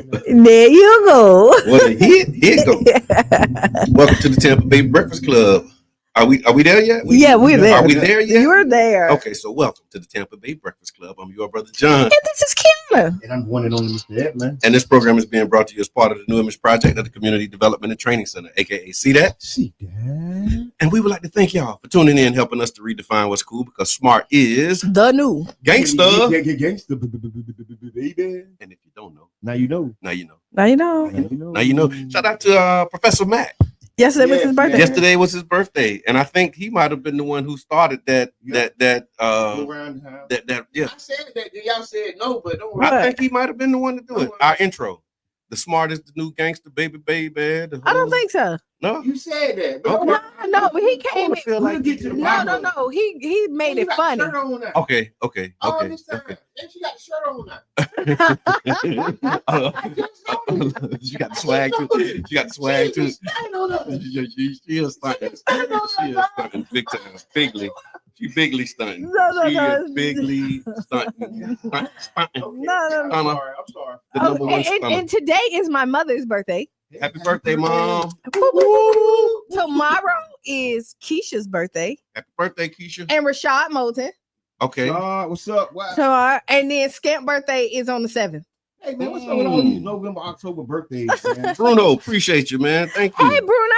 There you go. What a hit! Here it go. Welcome to the Tampa Bay Breakfast Club. Are we there yet? We're there. Are we there yet? You're there. Okay, so welcome to the Tampa Bay Breakfast Club. I'm your brother John. And this is Qiana. And I'm one and only Mr. Edmund. And this program is being brought to you as part of the New Image Project of the Community Development and Training Center, aka See That? See that. And we would like to thank y'all for tuning in, helping us to redefine what's cool, because smart is the new gangsta. Gangsta, baby. And if you don't know, now you know. Now you know. Now you know. Shout out to Professor Matt. Yesterday was his birthday. Yesterday was his birthday, and I think he might have been the one who started that. Yeah. Yeah. I said that. Y'all said no, but don't worry. I think he might have been the one to do it. Our intro. The smartest, the new gangster, baby. I don't think so. No, you said that. But okay. No, but he came. We'll get to the No. He made it funny. Okay. All this time. And she got the shirt on now. She got the swag too. She got the swag too. She is stunting. She is stunting big time. Bigly. She bigly stunting. She is bigly stunting. No. I'm sorry. The number one stunner. And today is my mother's birthday. Happy birthday, Mom. Tomorrow is Keisha's birthday. Happy birthday, Keisha. And Rashad Moulton. Okay. What's up? What? Tomorrow. And then Scamp birthday is on the 7th. Hey, man, what's up with all these November, October birthdays, man? Bruno, appreciate you, man. Thank you. Hey, Bruno.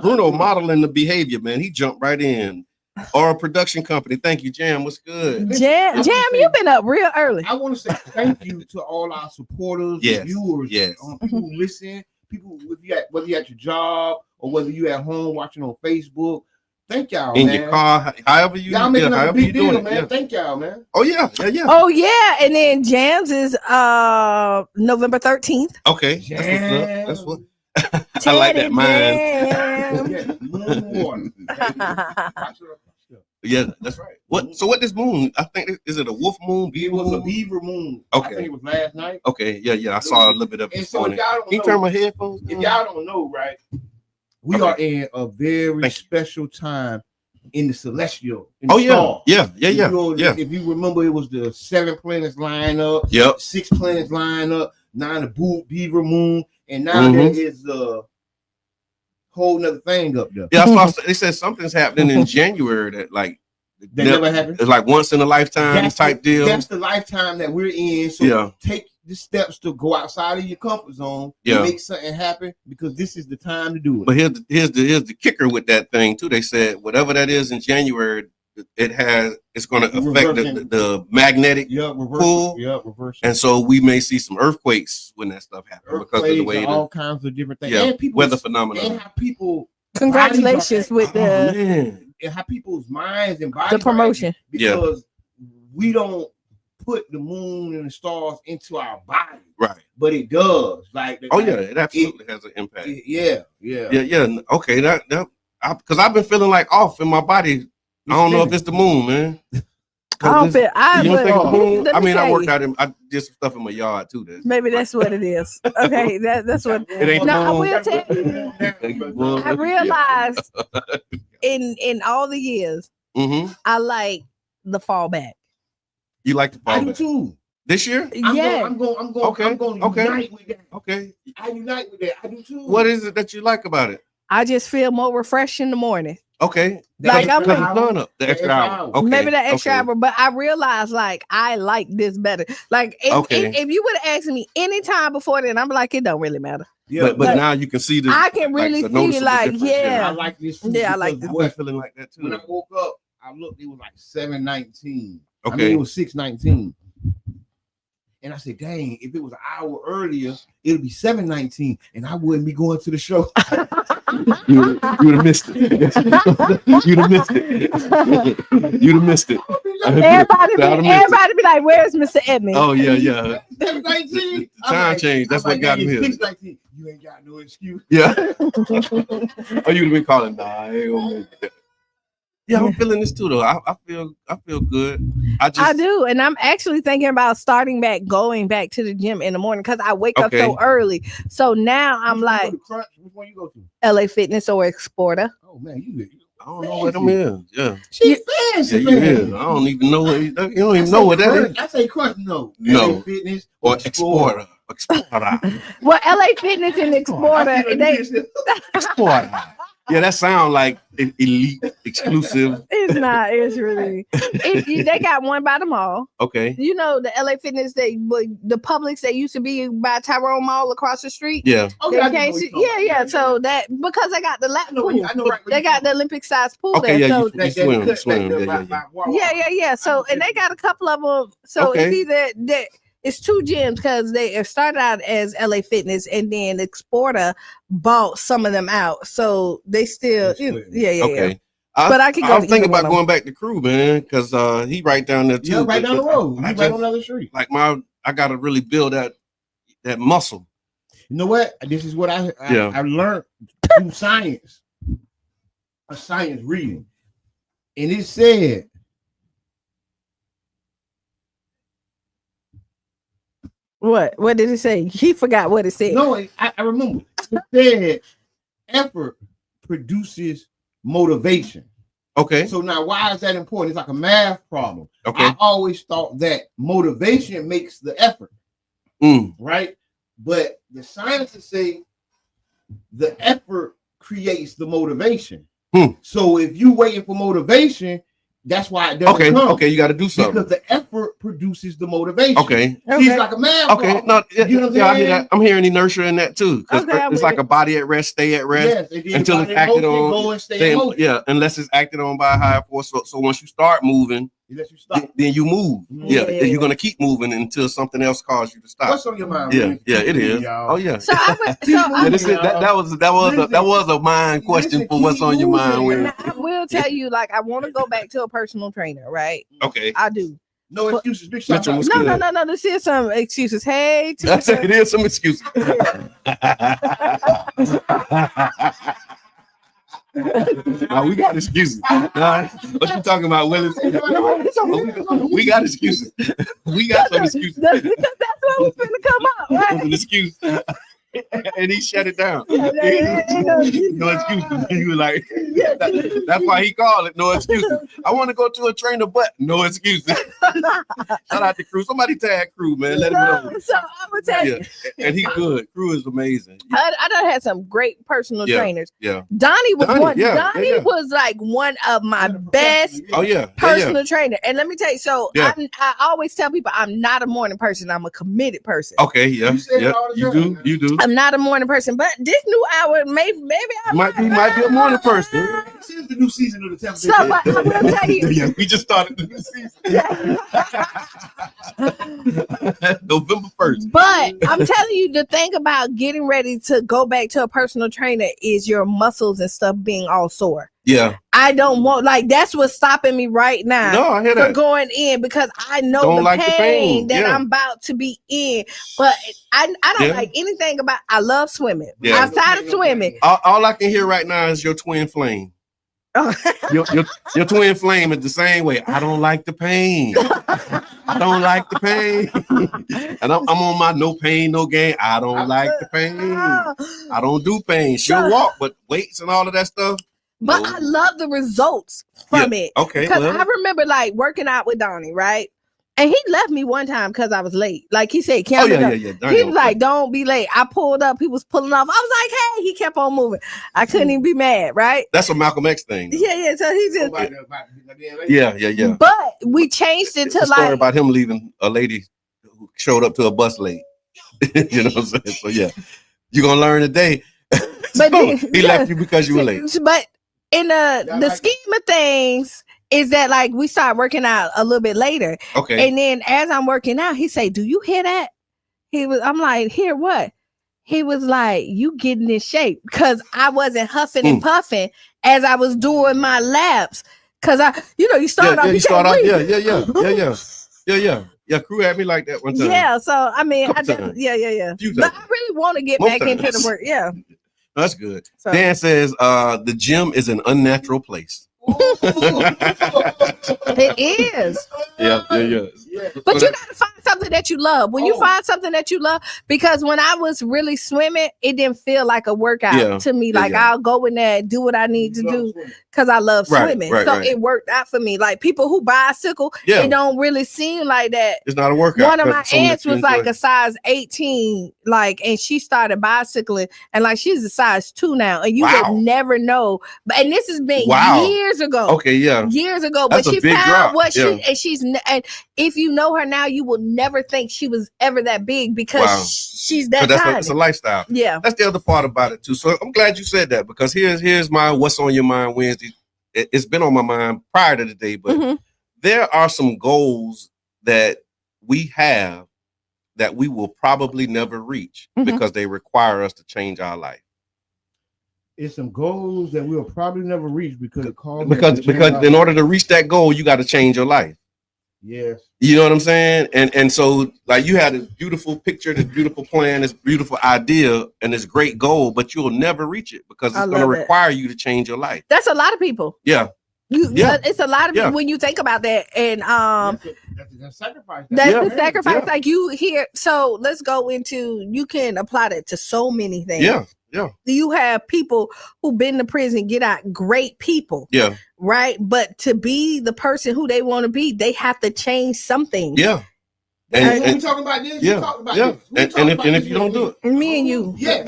Bruno modeling the behavior, man. He jumped right in. Or a production company. Thank you, Jam. What's good? Jam, you've been up real early. I want to say thank you to all our supporters, viewers, people who listen, people whether you're at your job or whether you're at home watching on Facebook. Thank y'all, in man. your car, however you making a big deal, man. Yeah. Thank y'all, man. Oh yeah. Oh yeah, and then Jams is November 13th. Okay, that's what. I like that moon. Yeah, that's right. What? So what this moon? I think is it a wolf moon? It was a beaver moon. Okay, I think it was last night. Okay, yeah. I saw a little bit of it. So if y'all don't Can you turn my headphones? If y'all don't know, right? We are in a very special time in the celestial. Yeah. If you remember, it was the 7 planets line up. Yep. 6 planets line up. 9 the beaver moon, and now there is a whole nother thing up there. Yeah, they said something's happening in January that never happened. It's like once in a lifetime type deal. That's the lifetime that we're in. So take the steps to go outside of your comfort zone and make something happen, because this is the time to do it. But here's the kicker with that thing too. They said whatever that is in January, it's going to affect the magnetic pull. And so we may see some earthquakes when that stuff happens because of the way all kinds of different things. Yeah, weather phenomena. And how people congratulations with the and how people's minds and bodies the promotion, because we don't put the moon and the stars into our body, right? But it does. It absolutely has an impact. Yeah. Okay, that because I've been feeling like off in my body. I don't know if it's the moon, man. I don't think the moon. I mean, I worked out. I did some stuff in my yard too. Maybe that's what it is. Okay, that's what. It ain't I will tell you. I realized in all the years, I like the fallback. You like the fallback? I do too. This year? I'm going to unite with that. Okay. I unite with that. I do too. What is it that you like about it? I just feel more refreshed in the morning. Okay. Like I'm the extra hour. Okay. Maybe that extra hour, but I realized I like this better. Like if you would have asked me any time before then, I'm like, it don't really matter. Yeah, but now you can see this. I can really see I like this. Yeah, I like this. I'm feeling like that too. When I woke up, I looked, it was like 7:19. Okay. I mean, it was 6:19. And I said, dang, if it was an hour earlier, it'd be 7:19, and I wouldn't be going to the show. You'd have missed it. You'd have missed it. You'd have missed it. Everybody be like, where's Mr. Edmund? Oh, yeah. 7:19. Time change. That's what got him here. 6:19. You ain't got no excuse. Yeah. Oh, you'd have been calling, nah, I ain't gonna make that. Yeah, I'm feeling this too, though. I feel good. I do, and I'm actually thinking about going back to the gym in the morning because I wake up so early. So now I'm like, which one you go to? LA Fitness or Exporter. Oh man, you I don't know what them is. Yeah, she's fancy. Yeah, you is. I don't even know what you don't even know what that is. I say Crunch. No, LA Fitness or Exporter. Exporter. Well, LA Fitness and Exporter, Exporter. Yeah, that sounds like elite, exclusive. It's not. It's really. They got one by the mall. Okay. You know the LA Fitness, the Publix that used to be by Tyrone Mall across the street. Yeah. Oh, yeah. So that because they got the lap pool. They got the Olympic size pool there. Yeah, so you swim. Yeah. So and they got a couple of them. So it's either that. It's two gyms because they started out as LA Fitness and then Exporter bought some of them out. So they still, yeah. Okay. But I was thinking about going back to Crew, man, because he right down there too. Yeah, right down the road. Right on the other street. Like I got to really build that muscle. You know what? This is what I learned through science. A science reading, and it said. What did it say? He forgot what it said. No, I remember. It said effort produces motivation. Okay. So now why is that important? It's like a math problem. Okay. I always thought that motivation makes the effort. Right? But the scientists say the effort creates the motivation. So if you're waiting for motivation, that's why it doesn't come. Okay, you got to do something. Because the effort produces the motivation. Okay. It's like a math problem. No, you know what I hear that. I'm hearing inertia in that too. Because it's like a body at rest, stay at rest until it's acted on. Unless it's acted on by a higher force. So once you start moving, then you move. You're gonna keep moving until something else calls you to stop. What's on your mind? Yeah, it is. Y'all? Oh yeah. That was a mind question for what's on your mind. Now, I will tell you, like, I want to go back to a personal trainer, right? Okay. I do. No excuses. No. This is some excuses. Hey, it is some excuses. No, we got excuses. What you talking about, Willis? We got excuses. We got some excuses. That's what was finna come up, right? It was an excuse. And he shut it down. No excuses. He was like, that's why he called it no excuses. I want to go to a trainer, but no excuses. Shout out to Crew. Somebody tag Crew, man. Let him know. So I'm gonna tell you. And he's good. Crew is amazing. I done had some great personal trainers. Yeah. Donnie was one. Donnie was like one of my best personal trainer. And let me tell you, so I always tell people I'm not a morning person. I'm a committed person. Okay, yeah. You do. I'm not a morning person, but this new hour, maybe I might be a morning person. This is the new season of the Tampa Bay. So I will tell you, we just started the new season. November 1st. But I'm telling you, the thing about getting ready to go back to a personal trainer is your muscles and stuff being all sore. Yeah. I don't want, like, that's what's stopping me right now. No, I hear that. Going in because I know the pain that I'm about to be in. But I don't like anything about, I love swimming. Yeah. Outside of swimming. All I can hear right now is your twin flame. Your twin flame is the same way. I don't like the pain. I don't like the pain. And I'm on my no pain, no gain. I don't like the pain. I don't do pain. She'll walk, but weights and all of that stuff. But I love the results from it. Okay. Because I remember like working out with Donnie, right? And he left me one time because I was late. Like he said, Qiana, he was like, don't be late. I pulled up. He was pulling off. I was like, hey, he kept on moving. I couldn't even be mad, right? That's a Malcolm X thing. Yeah. So he just. Yeah. But we changed it to like. Story about him leaving a lady who showed up to a bus late. You know what I'm saying? So yeah, you're going to learn today. But he left you because you were late. But in the scheme of things, is that like we start working out a little bit later. Okay. And then as I'm working out, he say, do you hear that? I'm like, hear what? He was like, you getting in shape. Cause I wasn't huffing and puffing as I was doing my laps. Cause you start off. You start off. Yeah. Yeah, Crew had me like that one time. Yeah. So I mean, yeah. But I really want to get back into the work. Yeah. That's good. So. Dan says the gym is an unnatural place. It is. Yeah. But you gotta find something that you love. When you find something that you love, because when I was really swimming, it didn't feel like a workout to me. Like I'll go in there and do what I need to do because I love swimming. So it worked out for me. Like people who bicycle, it don't really seem like that. It's not a workout. One of my aunts was like a size 18, like, and she started bicycling, and like she's a size 2 now, and you would never know. But and this has been years ago. Okay, years ago. That's but she found drop. What she and if you know her now, you will never think she was ever that big because she's that tiny. It's a lifestyle. Yeah, that's the other part about it too. So I'm glad you said that, because here's my What's on Your Mind Wednesday. It's been on my mind prior to the day, but there are some goals that we have that we will probably never reach because they require us to change our life. It's some goals that we'll probably never reach because in order to reach that goal, you got to change your life. Yes. You know what I'm saying? And so like you had a beautiful picture, this beautiful plan, this beautiful idea, and this great goal, but you'll never reach it because it's going to require you to change your life. That's a lot of people. Yeah. It's a lot of people when you think about that. And that's sacrifice. That's the sacrifice. Like you hear. So let's go into, you can apply that to so many things. Yeah. You have people who've been to prison, get out, great people. Yeah. Right. But to be the person who they want to be, they have to change something. Yeah. And we talking about this. Yeah. This. And if you don't do it, me and you. Yeah.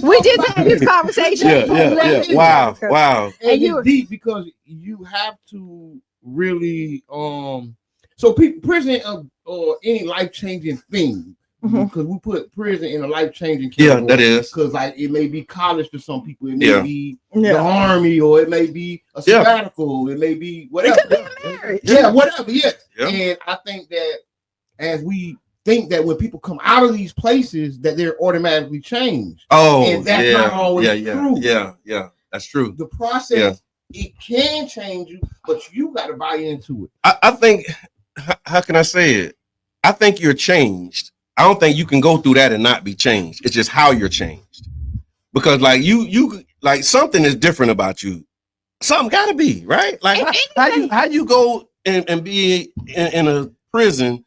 we just had this conversation. Yeah. Wow. And it's deep because you have to really so prison or any life-changing thing. Because we put prison in a life-changing category. Yeah, that is. Because like it may be college for some people, it may be the army, or it may be a sabbatical, it may be whatever. It could be a marriage. Yeah, whatever. Yeah. And I think that as we think that when people come out of these places, that they're automatically changed. Oh, and that's not always true. Yeah, that's true. The process it can change you, but you got to buy into it. I think. How can I say it? I think you're changed. I don't think you can go through that and not be changed. It's just how you're changed. Because like you like something is different about you. Something gotta be, right? Like how you go and be in a prison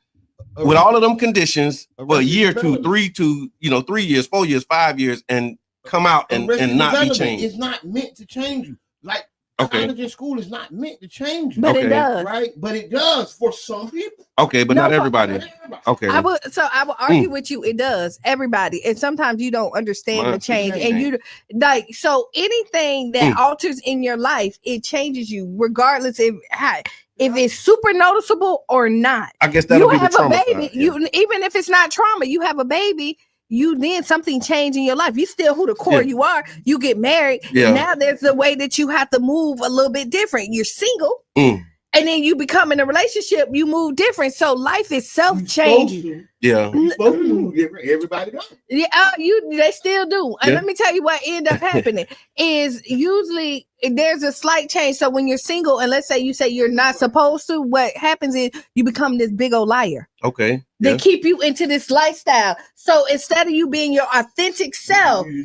with all of them conditions for a year, 2, 3 to 3 years, 4 years, 5 years, and come out and not be changed. It's not meant to change you. Like college and school is not meant to change you. But it does. Right? But it does for some people. Okay, but not everybody. Okay. I will argue with you, it does. Everybody. And sometimes you don't understand the change. And you like, so anything that alters in your life, it changes you, regardless if it's super noticeable or not. I guess that'll be the trauma. You have a baby. Even if it's not trauma, you have a baby. You then something change in your life. You still who the core you are. You get married. Now there's the way that you have to move a little bit different. You're single. And then you become in a relationship, you move different. So life itself changes. Yeah. You're supposed to move different. Everybody does. Yeah, they still do. And let me tell you what end up happening is usually there's a slight change. So when you're single, and let's say you say you're not supposed to, what happens is you become this big old liar. Okay. They keep you into this lifestyle. So instead of you being your authentic self, you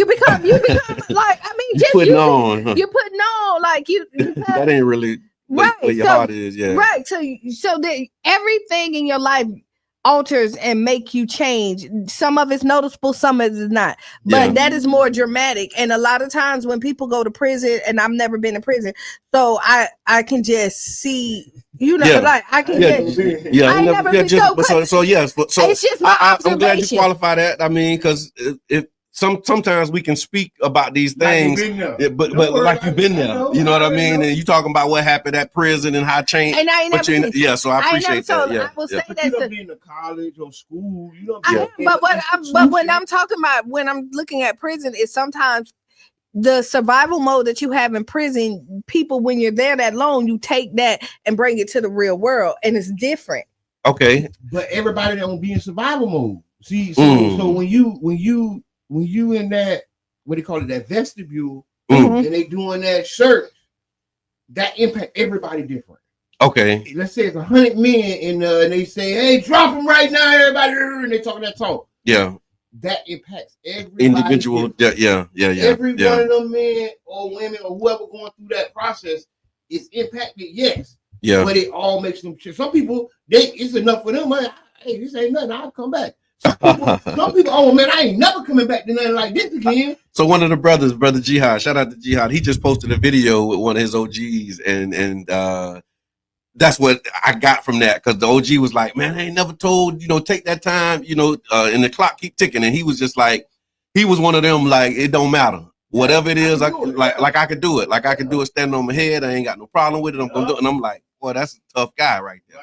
become like, I mean, you're putting on like you that ain't really where your heart is. Right. So that everything in your life alters and make you change. Some of it's noticeable, some of it's not. But that is more dramatic. And a lot of times when people go to prison, and I've never been to prison, so I can just see, like I can just I never been so it's just my observation. I'm glad you qualify that. I mean, because sometimes we can speak about these things, but like you've been there, you know what I mean? And you talking about what happened at prison and how changed. And I ain't never so I appreciate that. I will say that. You don't be in the college or school. You don't. But when I'm talking about, when I'm looking at prison, is sometimes the survival mode that you have in prison. People, when you're there that long, you take that and bring it to the real world, and it's different. Okay. But everybody don't be in survival mode. See, so when you in that, what do you call it, that vestibule, and they doing that search, that impact everybody different. Okay. Let's say it's 100 men and they say, hey, drop them right now, everybody, and they talking that talk. Yeah. That impacts everybody. Individual. Yeah. Every one of them men or women or whoever going through that process is impacted, yes. Yeah. But it all makes them. Some people, it's enough for them. Like, hey, this ain't nothing. I'll come back. Some people, oh man, I ain't never coming back to nothing like this again. So one of the brothers, Brother Jihad, shout out to Jihad. He just posted a video with one of his OGs, and that's what I got from that, because the OG was like, man, I ain't never told, take that time, and the clock keep ticking, and he was just like, he was one of them, like, it don't matter. Whatever it is, I could do it. Like I could do it standing on my head. I ain't got no problem with it. I'm gonna do it. And I'm like, boy, that's a tough guy right there.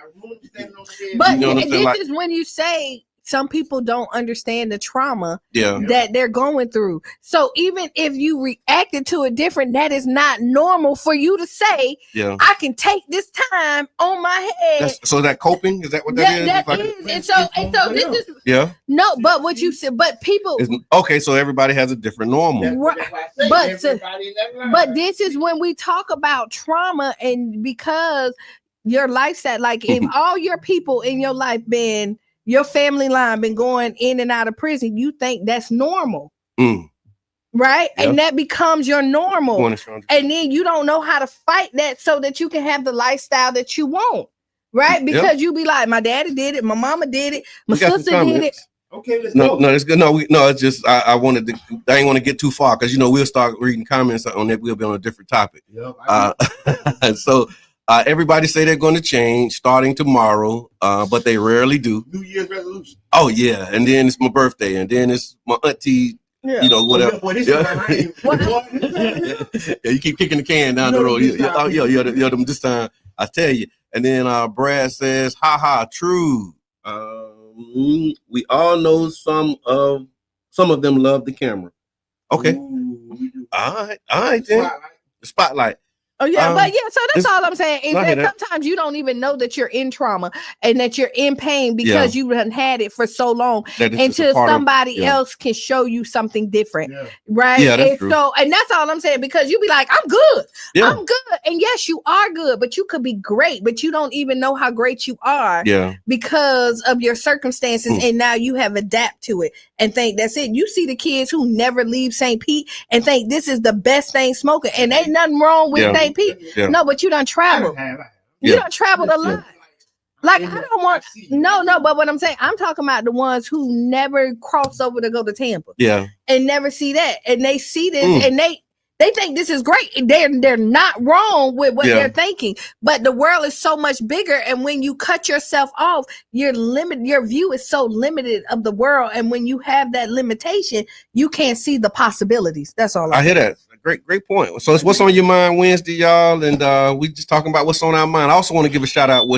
But this is when you say some people don't understand the trauma that they're going through. So even if you reacted to it different, that is not normal for you to say, I can take this time on my head. So that coping, is that what that is? That is. And so this is no, but what you said, but people okay, so everybody has a different normal. But this is when we talk about trauma, and because your lifestyle, like if all your people in your life your family line been going in and out of prison, you think that's normal. Right? Yep. And that becomes your normal. And then you don't know how to fight that so that you can have the lifestyle that you want. Right? Because you be like, my daddy did it, my mama did it, my sister did it. Okay, let's go. No, it's good. No, it's just I ain't want to get too far, because we'll start reading comments on it. We'll be on a different topic. Yep, so everybody say they're going to change starting tomorrow, but they rarely do. New Year's resolution. Oh yeah, and then it's my birthday, and then it's my auntie. Whatever. You keep kicking the can down the road. This time I tell you. And then Brad says, "Ha, true. We all know some of them love the camera." Okay. Ooh. All right then. The spotlight. Oh yeah, so that's all I'm saying is that sometimes you don't even know that you're in trauma and that you're in pain because you haven't had it for so long until somebody else can show you something different, right? Yeah, that's true. And that's all I'm saying, because you be like, I'm good, I'm good, and yes, you are good, but you could be great, but you don't even know how great you are, because of your circumstances, and now you have adapted to it and think that's it. You see the kids who never leave St. Pete and think this is the best thing smoking, and ain't nothing wrong with St. Pete. No, but you done traveled. You done traveled a lot. Like, I don't want but what I'm saying, I'm talking about the ones who never cross over to go to Tampa. And never see that. And they see this and they think this is great. They're not wrong with what they're thinking. But the world is so much bigger. And when you cut yourself off, your view is so limited of the world. And when you have that limitation, you can't see the possibilities. That's all I hear that. Great point. So it's What's on Your Mind Wednesday, y'all, and we just talking about what's on our mind. I also want to give a shout out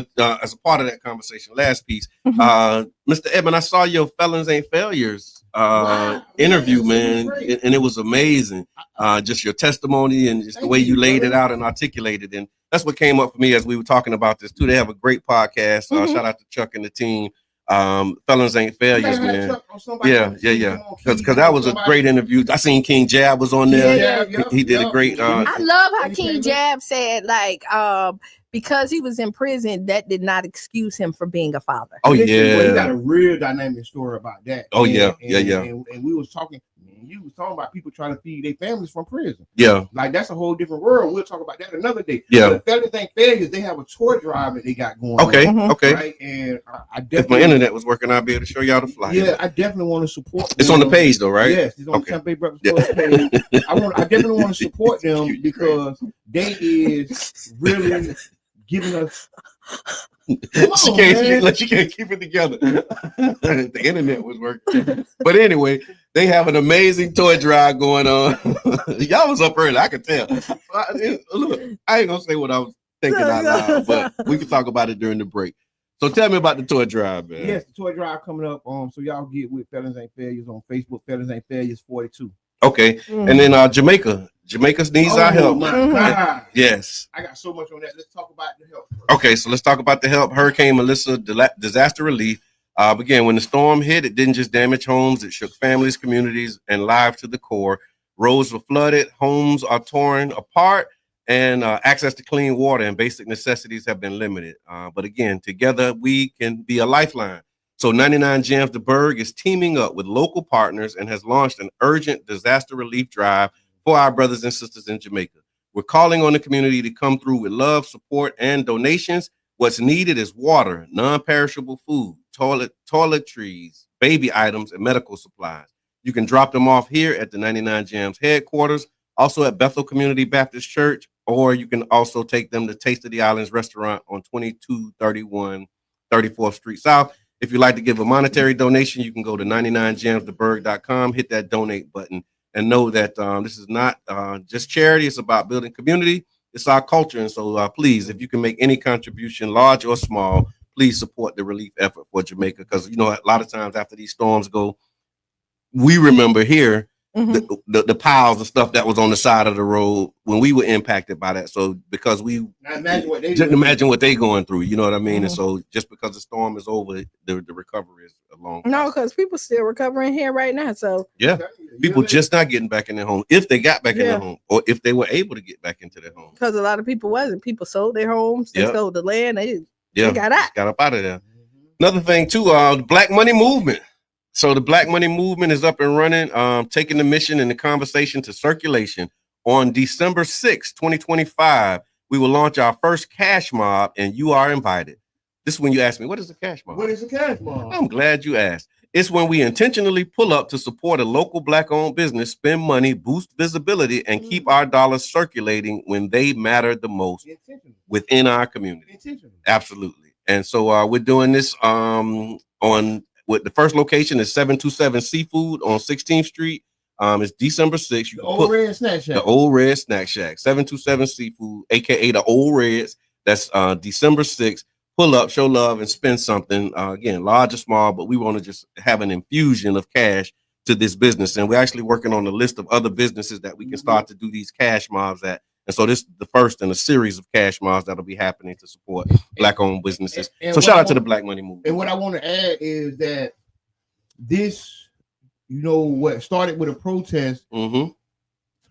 as a part of that conversation, last piece, Mr. Edmond, I saw your Felons Ain't Failures interview, man, and it was amazing. Just your testimony and just the way you laid it out and articulated, and that's what came up for me as we were talking about this too. They have a great podcast. Shout out to Chuck and the team. Felons Ain't Failures, man. Because that was a great interview. I seen King Jab was on there. He did a great. I love how King Jab said, like, because he was in prison, that did not excuse him for being a father. Oh yeah, he got a real dynamic story about that. Oh and we was talking. You was talking about people trying to feed their families from prison. Like that's a whole different world. We'll talk about that another day. But Felons Ain't Failures, they have a tour drive that they got going on. Okay. Right? And I definitely, if my internet was working, I'd be able to show y'all the flyer. Yeah, I definitely want to support them. It's on the page though, right? Yes, it's on the Tampa Bay Breakfast page. I definitely want to support them because they is really giving us. She can't keep it together. The internet was working, but anyway, they have an amazing toy drive going on. Y'all was up early, I could tell. Look, I ain't gonna say what I was thinking out loud, but we can talk about it during the break. So tell me about the toy drive, man. Yes, the toy drive coming up. So y'all get with Felons Ain't Failures on Facebook. Felons Ain't Failures 42. Okay, and then Jamaica needs our help. My God. Yes, I got so much on that. Let's talk about the help. Okay, so let's talk about the help. Hurricane Melissa disaster relief. Again, when the storm hit, it didn't just damage homes; it shook families, communities, and lives to the core. Roads were flooded, homes are torn apart, and access to clean water and basic necessities have been limited. But again, together we can be a lifeline. So 99 Gems the Berg is teaming up with local partners and has launched an urgent disaster relief drive for our brothers and sisters in Jamaica. We're calling on the community to come through with love, support, and donations. What's needed is water, non-perishable food, toiletries, baby items, and medical supplies. You can drop them off here at the 99 Jams headquarters, also at Bethel Community Baptist Church, or you can also take them to Taste of the Islands restaurant on 2231 34th Street South. If you'd like to give a monetary donation, you can go to 99jamstheberg.com, hit that donate button, and know that this is not just charity. It's about building community. It's our culture. And so please, if you can make any contribution, large or small, please support the relief effort for Jamaica. Because, you know, a lot of times after these storms go, we remember here the piles of stuff that was on the side of the road when we were impacted by that. So because we imagine what they going through, you know what I mean? And so just because the storm is over, the recovery is a long process. No, because people still recovering here right now. So yeah, people just not getting back in their home, if they got back in their home, or if they were able to get back into their home. Because a lot of people wasn't. People sold their homes, they sold the land, they got up out of there. Another thing too, the Black Money Movement. So the Black Money Movement is up and running, taking the mission and the conversation to circulation. On December 6th, 2025, we will launch our first cash mob, and you are invited. This is when you ask me, what is a cash mob? What is a cash mob? I'm glad you asked. It's when we intentionally pull up to support a local Black-owned business, spend money, boost visibility, and keep our dollars circulating when they matter the most within our community. Absolutely. And so we're doing this with the first location is 727 Seafood on 16th Street. It's December 6th. The Old Red Snack Shack. The Old Red Snack Shack. 727 Seafood, aka the Old Reds. That's December 6th. Pull up, show love, and spend something. Again, large or small, but we want to just have an infusion of cash to this business. And we're actually working on a list of other businesses that we can start to do these cash mobs at. And so this is the first in a series of cash mobs that'll be happening to support Black-owned businesses. So shout out to the Black Money Movement. And what I want to add is that this, you know, what started with a protest turned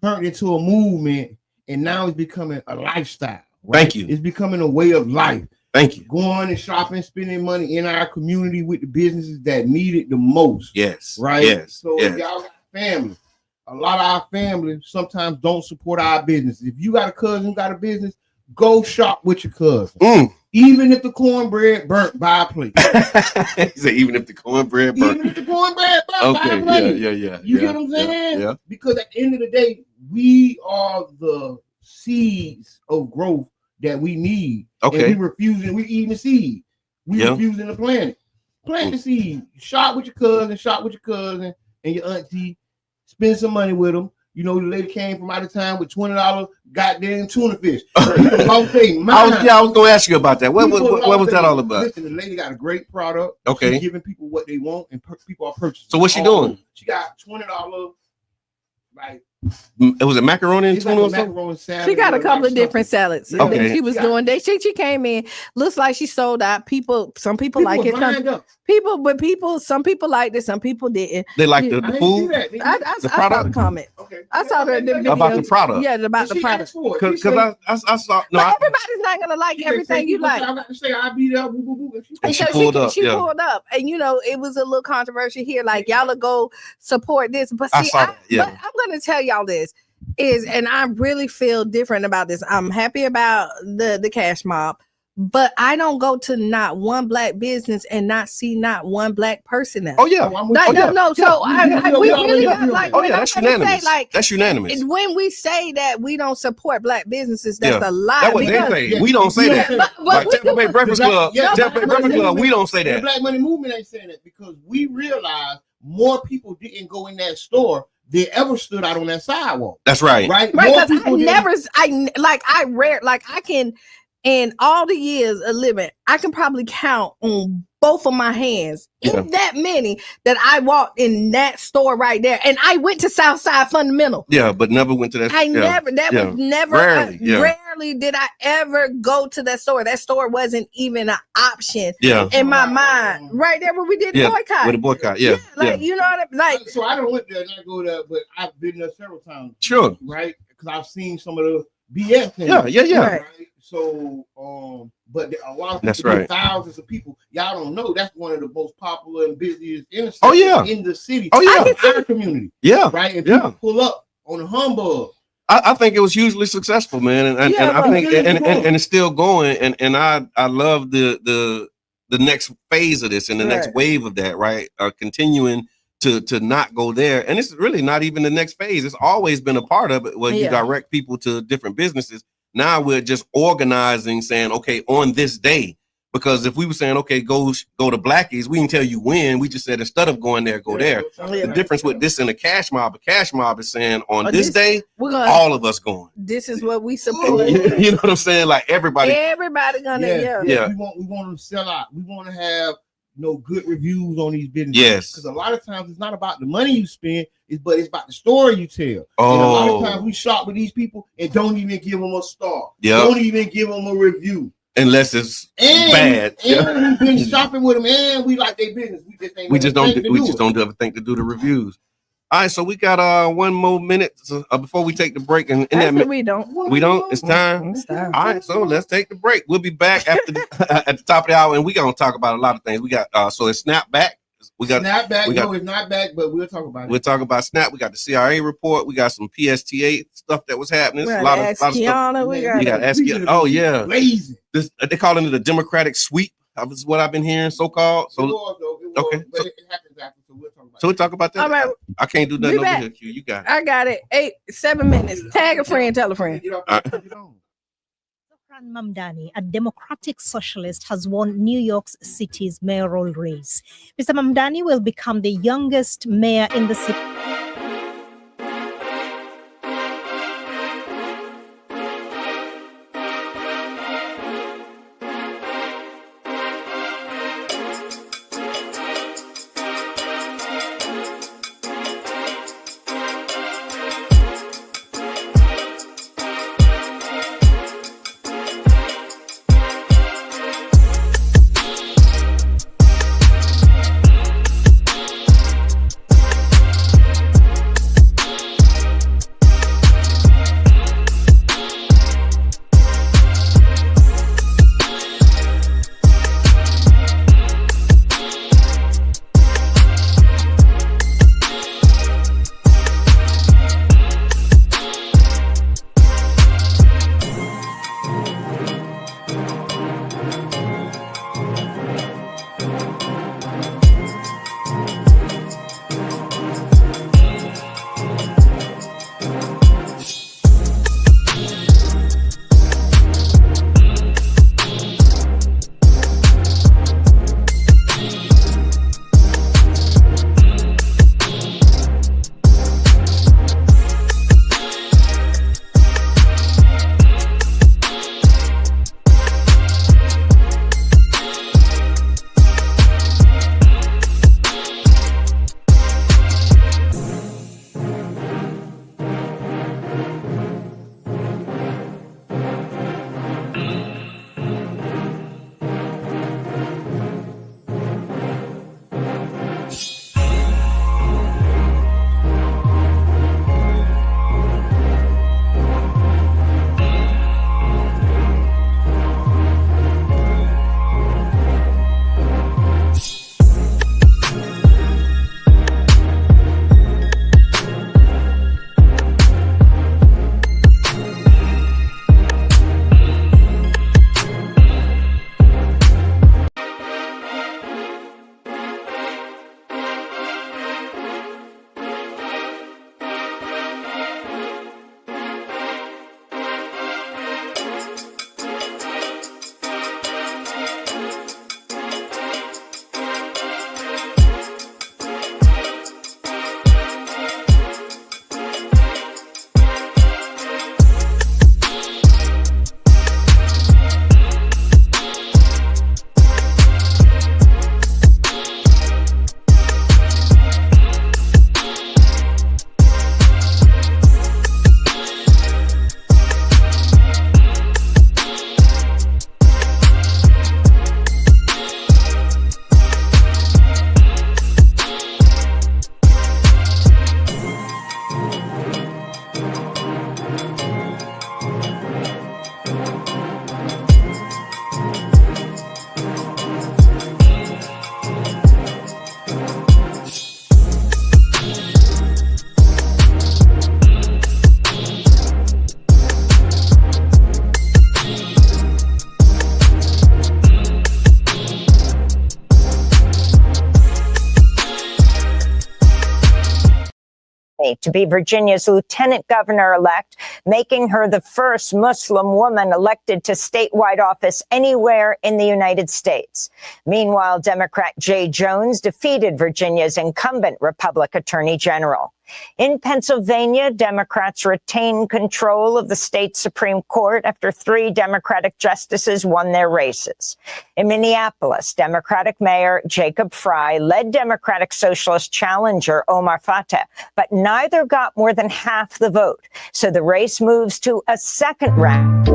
into a movement, and now it's becoming a lifestyle. Right? Thank you. It's becoming a way of life. Thank you. Going and shopping, spending money in our community with the businesses that need it the most. Yes. Right? Yes. So if y'all got family, a lot of our family sometimes don't support our business. If you got a cousin who got a business, go shop with your cousin. Even if the cornbread burnt, buy a plate. He said, even if the cornbread burnt. Even if the cornbread burnt, buy a plate. Yeah. You get what I'm saying? Yeah. Because at the end of the day, we are the seeds of growth that we need. Okay. And we eating the seed. We refusing to plant it. Plant the seed. Shop with your cousin and your auntie. Spend some money with them. You know, the lady came from out of town with $20 goddamn tuna fish. I was going to ask you about that. What was that all about? Listen, the lady got a great product. Okay. She's giving people what they want, and people are purchasing. So what's she doing? She got $20, like, it was a macaroni and tuna or something? She got a couple of different salads. Yeah. Okay. She was doing that. She came in, looks like she sold out. Some people like it. Some people liked it, some people didn't. They liked the food. I saw the comment. Okay. I saw the video about the product. Yeah, about the product. Because I saw. No, but everybody's not gonna like everything you like. I got to say, I'll be there. And she pulled up. She pulled up, and you know it was a little controversy here. Like y'all will go support this, but see, but I'm gonna tell y'all this is, and I really feel different about this. I'm happy about the cash mob. But I don't go to not one Black business and not see not one Black person there. Oh yeah, no. So we really like. Oh yeah, that's unanimous. That's unanimous. When we say that we don't support Black businesses, that's a lie. That's what they say. We don't say that. Like Tampa Bay Breakfast Club, we don't say that. The Black Money Movement ain't saying that because we realize more people didn't go in that store than ever stood out on that sidewalk. That's right. Right. Because I can. In all the years of living, I can probably count on both of my hands, that many that I walked in that store right there. And I went to Southside Fundamental. Yeah, but never went to that. Was never, rarely did I ever go to that store. That store wasn't even an option in my mind. Right there where we did the boycott. With the boycott, you know what I mean? Like, so I don't went there and I go there, but I've been there several times. Sure. Right? Because I've seen some of the BS things. Yeah. Right? So, but a lot of people, thousands of people, y'all don't know that's one of the most popular and busiest intersections in the city. Oh yeah, our community. Yeah, right. And people pull up on a humbug. I think it was hugely successful, man, and I think and it's still going, and I love the next phase of this and the next wave of that, right? Continuing to not go there, and it's really not even the next phase. It's always been a part of it where you direct people to different businesses. Now we're just organizing, saying, okay, on this day. Because if we were saying, okay, go to Blackie's, we can tell you when. We just said instead of going there, go there. The difference with this and a cash mob is saying on this day, all of us going. This is what we support. You know what I'm saying? Like everybody gonna We want them to sell out. We want to have good reviews on these businesses. Yes. Because a lot of times it's not about the money you spend, but it's about the story you tell. And a lot of times we shop with these people and don't even give them a star. Don't even give them a review. Unless it's bad. And we've been shopping with them and we like their business. We just don't ever think to do the reviews. All right, so we got 1 more minute before we take the break. And we don't. It's time. All right, so let's take the break. We'll be back after at the top of the hour, and we're gonna talk about a lot of things. We got so it's Snapback. We got Snapback. It's not back, but we'll talk about it. We'll talk about Snap. We got the CRA report. We got some PSTA stuff that was happening. A lot of stuff. Qiana, we got Qiana. Oh yeah, lazy. This they calling it a Democratic sweep. That was what I've been hearing, so called. So it was, okay, but it happens after. So we'll talk about that. All right. I can't do nothing over here, Q. You got it. I got it. 7 minutes. Tag a friend, tell a friend. Mamdani, a Democratic Socialist, has won New York City's mayoral race. Mr. Mamdani will become the youngest mayor in the city. Romney to be Virginia's lieutenant governor-elect, making her the first Muslim woman elected to statewide office anywhere in the United States. Meanwhile, Democrat Jay Jones defeated Virginia's incumbent Republican Attorney General. In Pennsylvania, Democrats retained control of the state Supreme Court after 3 Democratic justices won their races. In Minneapolis, Democratic Mayor Jacob Frey led Democratic Socialist challenger Omar Fateh, but neither got more than half the vote. So the race moves to a second round.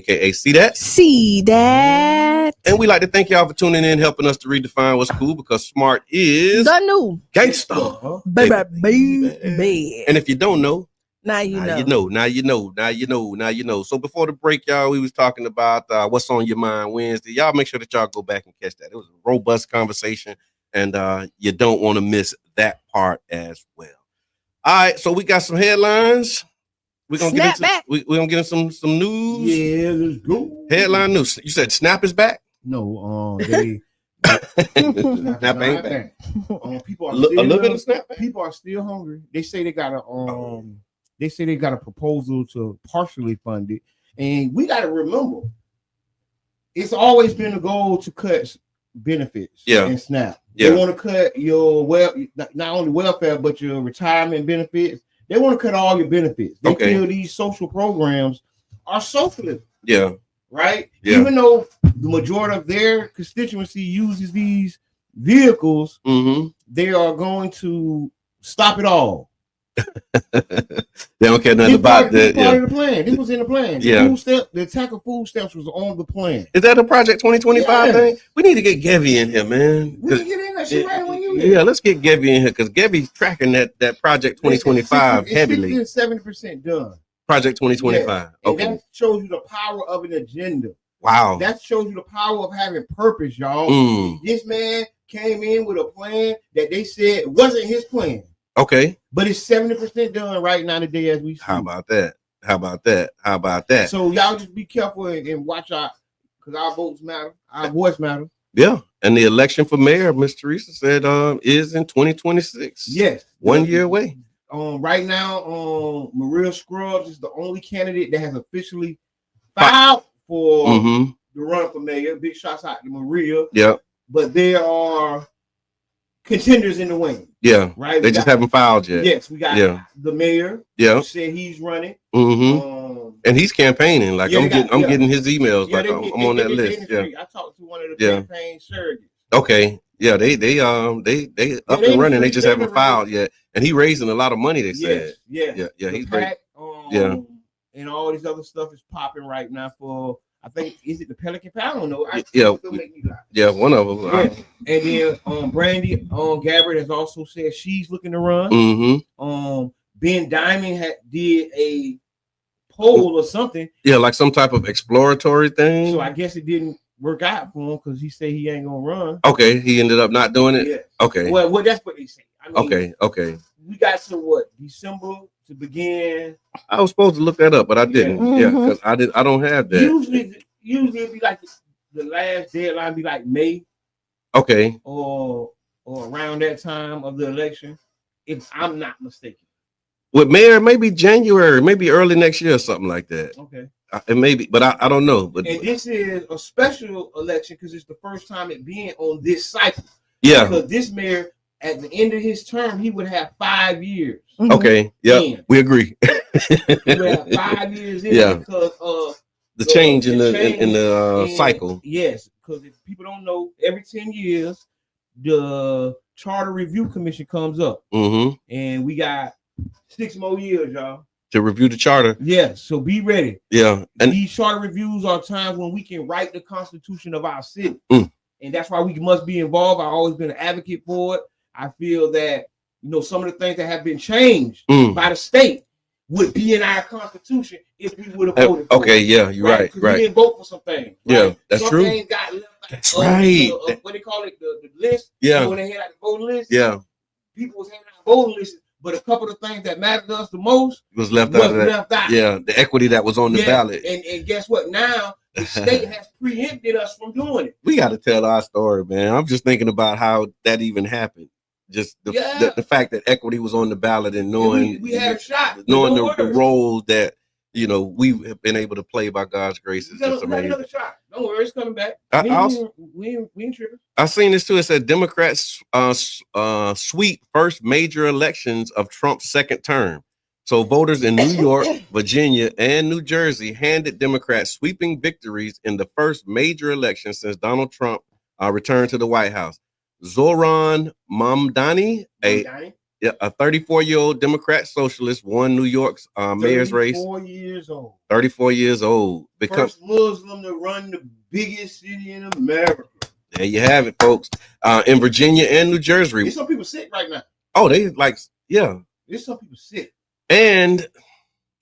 AKA See That? See That. And we like to thank y'all for tuning in, helping us to redefine what's cool, because smart is the new gangsta. baby. And if you don't know, now you know. Now you know. So before the break, y'all, we was talking about what's on your mind Wednesday. Y'all make sure that y'all go back and catch that. It was a robust conversation, and you don't want to miss that part as well. All right, so we got some headlines. We're gonna get into we're gonna get into some news. Yeah, let's go. Headline news. You said Snap is back? No, Snap ain't back. People are a little bit of Snap back? People are still hungry. They say they got a proposal to partially fund it. And we gotta remember, it's always been a goal to cut benefits in Snap. Yeah. They want to cut your not only welfare, but your retirement benefits. They want to cut all your benefits. They feel these social programs are socialism. Yeah. Right? Yeah. Even though the majority of their constituency uses these vehicles, they are going to stop it all. They don't care nothing about that. Part of the plan. This was in the plan. The attack of food stamps was on the plan. Is that a Project 2025 thing? We need to get Gevy in here, man. We can get in there. She right when you let's get Gevy in here, because Gevy's tracking that Project 2025 heavily. 70% done. Project 2025. And that shows you the power of an agenda. Wow. That shows you the power of having purpose, y'all. This man came in with a plan that they said wasn't his plan. Okay. But it's 70% done right now today as we speak. How about that? How about that? How about that? So y'all just be careful and watch out, because our votes matter. Our voice matter. Yeah. And the election for mayor, Ms. Teresa said, is in 2026. Yes. 1 year away. Right now, Maria Scruggs is the only candidate that has officially filed for the run for mayor. Big shots out to Maria. Yeah. But there are contenders in the wing. Yeah. Right. They just haven't filed yet. Yes, we got the mayor. Yeah. Who said he's running. And he's campaigning. Like I'm getting his emails. Yeah, like I'm on that list. Yeah. I talked to one of the campaign surrogates. Okay. Yeah, they up and running. They just haven't filed yet. And he raising a lot of money, they said. Yeah. He's great. And all this other stuff is popping right now for, I think, is it the Pelican Pal? I don't know. One of them. Yeah. And then Brandy Gabbard has also said she's looking to run. Ben Diamond did a poll or something. Yeah, like some type of exploratory thing. So I guess it didn't work out for him because he said he ain't gonna run. Okay, he ended up not doing it. Yeah. Okay. Well, that's what they say. I mean, okay. We got to December to begin. I was supposed to look that up, but I didn't. Yeah, because I don't have that. Usually it'd be like the last deadline be like May. Okay. Or around that time of the election, if I'm not mistaken. With mayor, maybe January, maybe early next year or something like that. Okay. And maybe, but I don't know. But this is a special election because it's the first time it being on this cycle. Yeah. Because this mayor, at the end of his term, he would have 5 years. Okay. Yeah. We agree. He would have 5 years in because of the change in the cycle. Yes, because if people don't know, every 10 years the Charter Review Commission comes up, and we got 6 more years, y'all, to review the charter. Yeah, so be ready. Yeah, and these charter reviews are times when we can write the constitution of our city, and that's why we must be involved. I've always been an advocate for it. I feel that some of the things that have been changed by the state would be in our constitution if we would have voted for it. Yeah, you're right. We didn't vote for some things. Right? Yeah, that's some true. Things got left that's right. What they call it, the list. Yeah. When they had out the voting list. Yeah. People was handing out voting lists, but a couple of things that mattered to us the most was left out. Yeah, the equity that was on the ballot. And guess what? Now the state has preempted us from doing it. We got to tell our story, man. I'm just thinking about how that even happened. Just the fact that equity was on the ballot and knowing we had a shot, knowing the role that we have been able to play by God's grace is just amazing. Another shot. Don't worry, it's coming back. We ain't tripping. I seen this too. It said Democrats sweep first major elections of Trump's second term. So voters in New York, Virginia, and New Jersey handed Democrats sweeping victories in the first major election since Donald Trump returned to the White House. Zoran Mamdani, a 34-year-old Democrat socialist, won New York's mayor's race. 34 years old. First Muslim to run the biggest city in America. There you have it, folks. In Virginia and New Jersey. There's some people sick right now. Oh, There's some people sick. And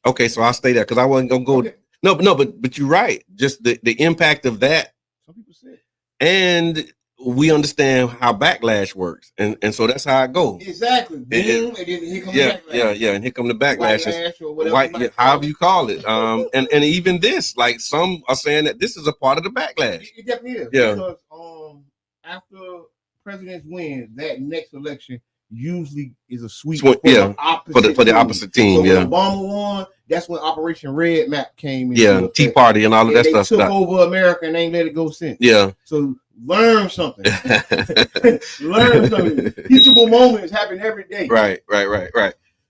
okay, so I'll stay there because I wasn't gonna go. Okay. No, but you're right. Just the impact of that. Some people sick. And we understand how backlash works, and so that's how it goes. Exactly. Boom, and then here comes the backlash. And here come the backlash. However you call it. And even this, like some are saying that this is a part of the backlash. It definitely is. Yeah. Because after presidents win, that next election usually is a sweep for the opposite team. So when Obama won, that's when Operation Red Map came in. Yeah, Tea Party and all of that stuff. They took over America and ain't let it go since. Yeah. So learn something. Learn something. Teachable moments happen every day. Right.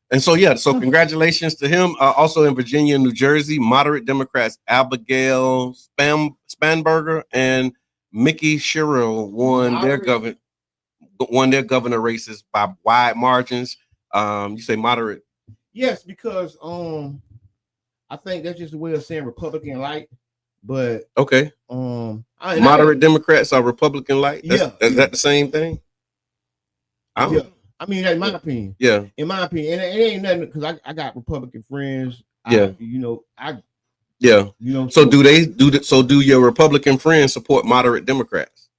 And so congratulations to him. Also in Virginia and New Jersey, moderate Democrats Abigail Spanberger and Mickey Sherrill won their governor races by wide margins. You say moderate? Yes, because I think that's just a way of saying Republican light. But okay, moderate Democrats are Republican light. Is that the same thing? I mean, that's my opinion. Yeah, in my opinion, and it ain't nothing because I got Republican friends. I Yeah. You know. So do your Republican friends support moderate Democrats?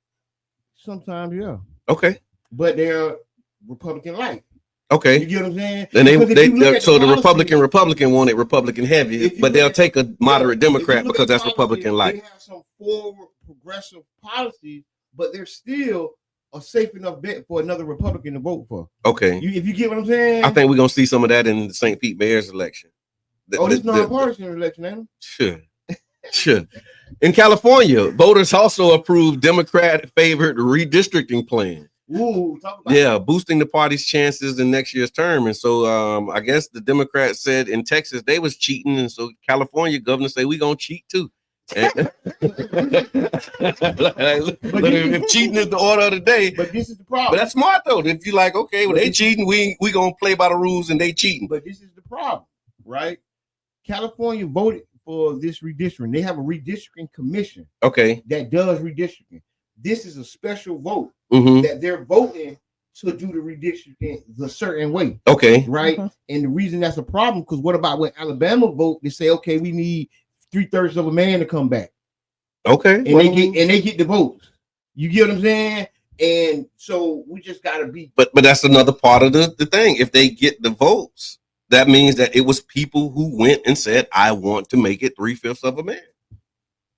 Sometimes, yeah. Okay. But they're Republican light. Okay. You get what I'm saying? And the Republican wanted Republican heavy, but they'll take a moderate Democrat because that's Republican light. They have some forward progressive policies, but they're still a safe enough bet for another Republican to vote for. Okay. If you get what I'm saying? I think we're gonna see some of that in the St. Pete mayor's election. It's not a partisan election, ain't it? Sure. In California, voters also approved Democrat-favored redistricting plan. Ooh, talk about boosting the party's chances in next year's term. And so I guess the Democrats said in Texas they was cheating, and so California governor say we gonna cheat too. If cheating is the order of the day, but this is the problem. But that's smart though. If you like, okay, well, they cheating, we gonna play by the rules, and they cheating. But this is the problem, right? California voted for this redistricting. They have a redistricting commission, that does redistricting. This is a special vote that they're voting to do the redistricting the certain way. Okay. Right. And the reason that's a problem, because what about when Alabama vote? They say, okay, we need 3/3 of a man to come back. Okay. And they get the votes. You get what I'm saying? And so we just gotta be. But that's another part of the thing. If they get the votes, that means that it was people who went and said, I want to make it 3/5 of a man.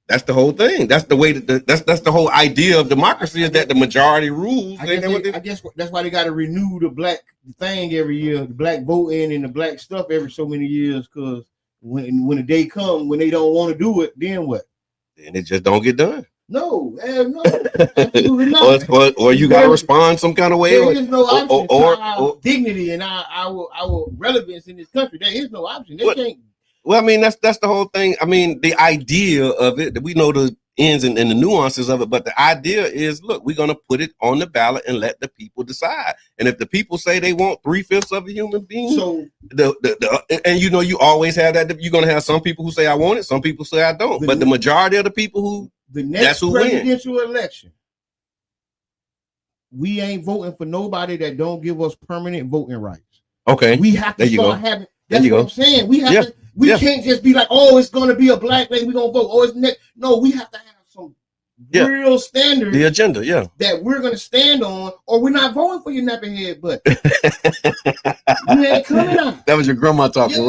That's the whole thing. That's the way that's the whole idea of democracy, is that the majority rules. I guess that's why they got to renew the black thing every year, the black voting and the black stuff every so many years. Because when the day comes when they don't want to do it, then what? And it just don't get done. No, absolutely not. or you got to respond some kind of way. There is no option to our dignity and our relevance in this country. There is no option. They can't. Well, I mean, that's the whole thing. I mean, the idea of it, we know the ins and the nuances of it, but the idea is, look, we're going to put it on the ballot and let the people decide. And if the people say they want 3/5 of a human being, so and you always have that. You're going to have some people who say I want it, some people say I don't. But the majority of the people who the next presidential election, we ain't voting for nobody that don't give us permanent voting rights. Okay, we have to start having. That's what I'm saying. We have to. We can't just be like, oh, it's going to be a black lady, we're going to vote. Oh, it's next. No, we have to have some real standards. The agenda, that we're going to stand on, or we're not voting for your nappy head butt. You ain't coming out. That was your grandma talking.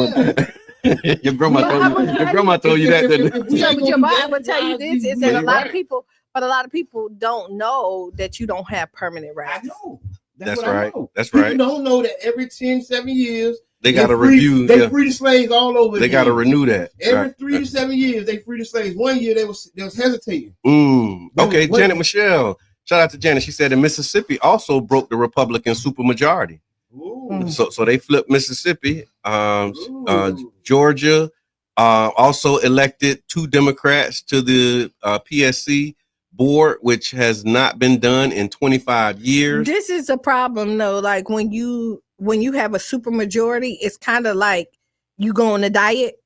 Your grandma told you that. Your mom would tell you this, is that a lot of people don't know that you don't have permanent rights. I know. That's right. That's People right. People don't know that every 10-7 years, they got to review. They free the slaves all over. They got to renew that. Every 3 to 7 years, they free the slaves. 1 year, they was hesitating. Okay, Janet Michelle. Shout out to Janet. She said in Mississippi also broke the Republican supermajority. So they flipped Mississippi. Georgia also elected 2 Democrats to the PSC board, which has not been done in 25 years. This is a problem though. Like when you have a super majority, it's kind of like you go on a diet,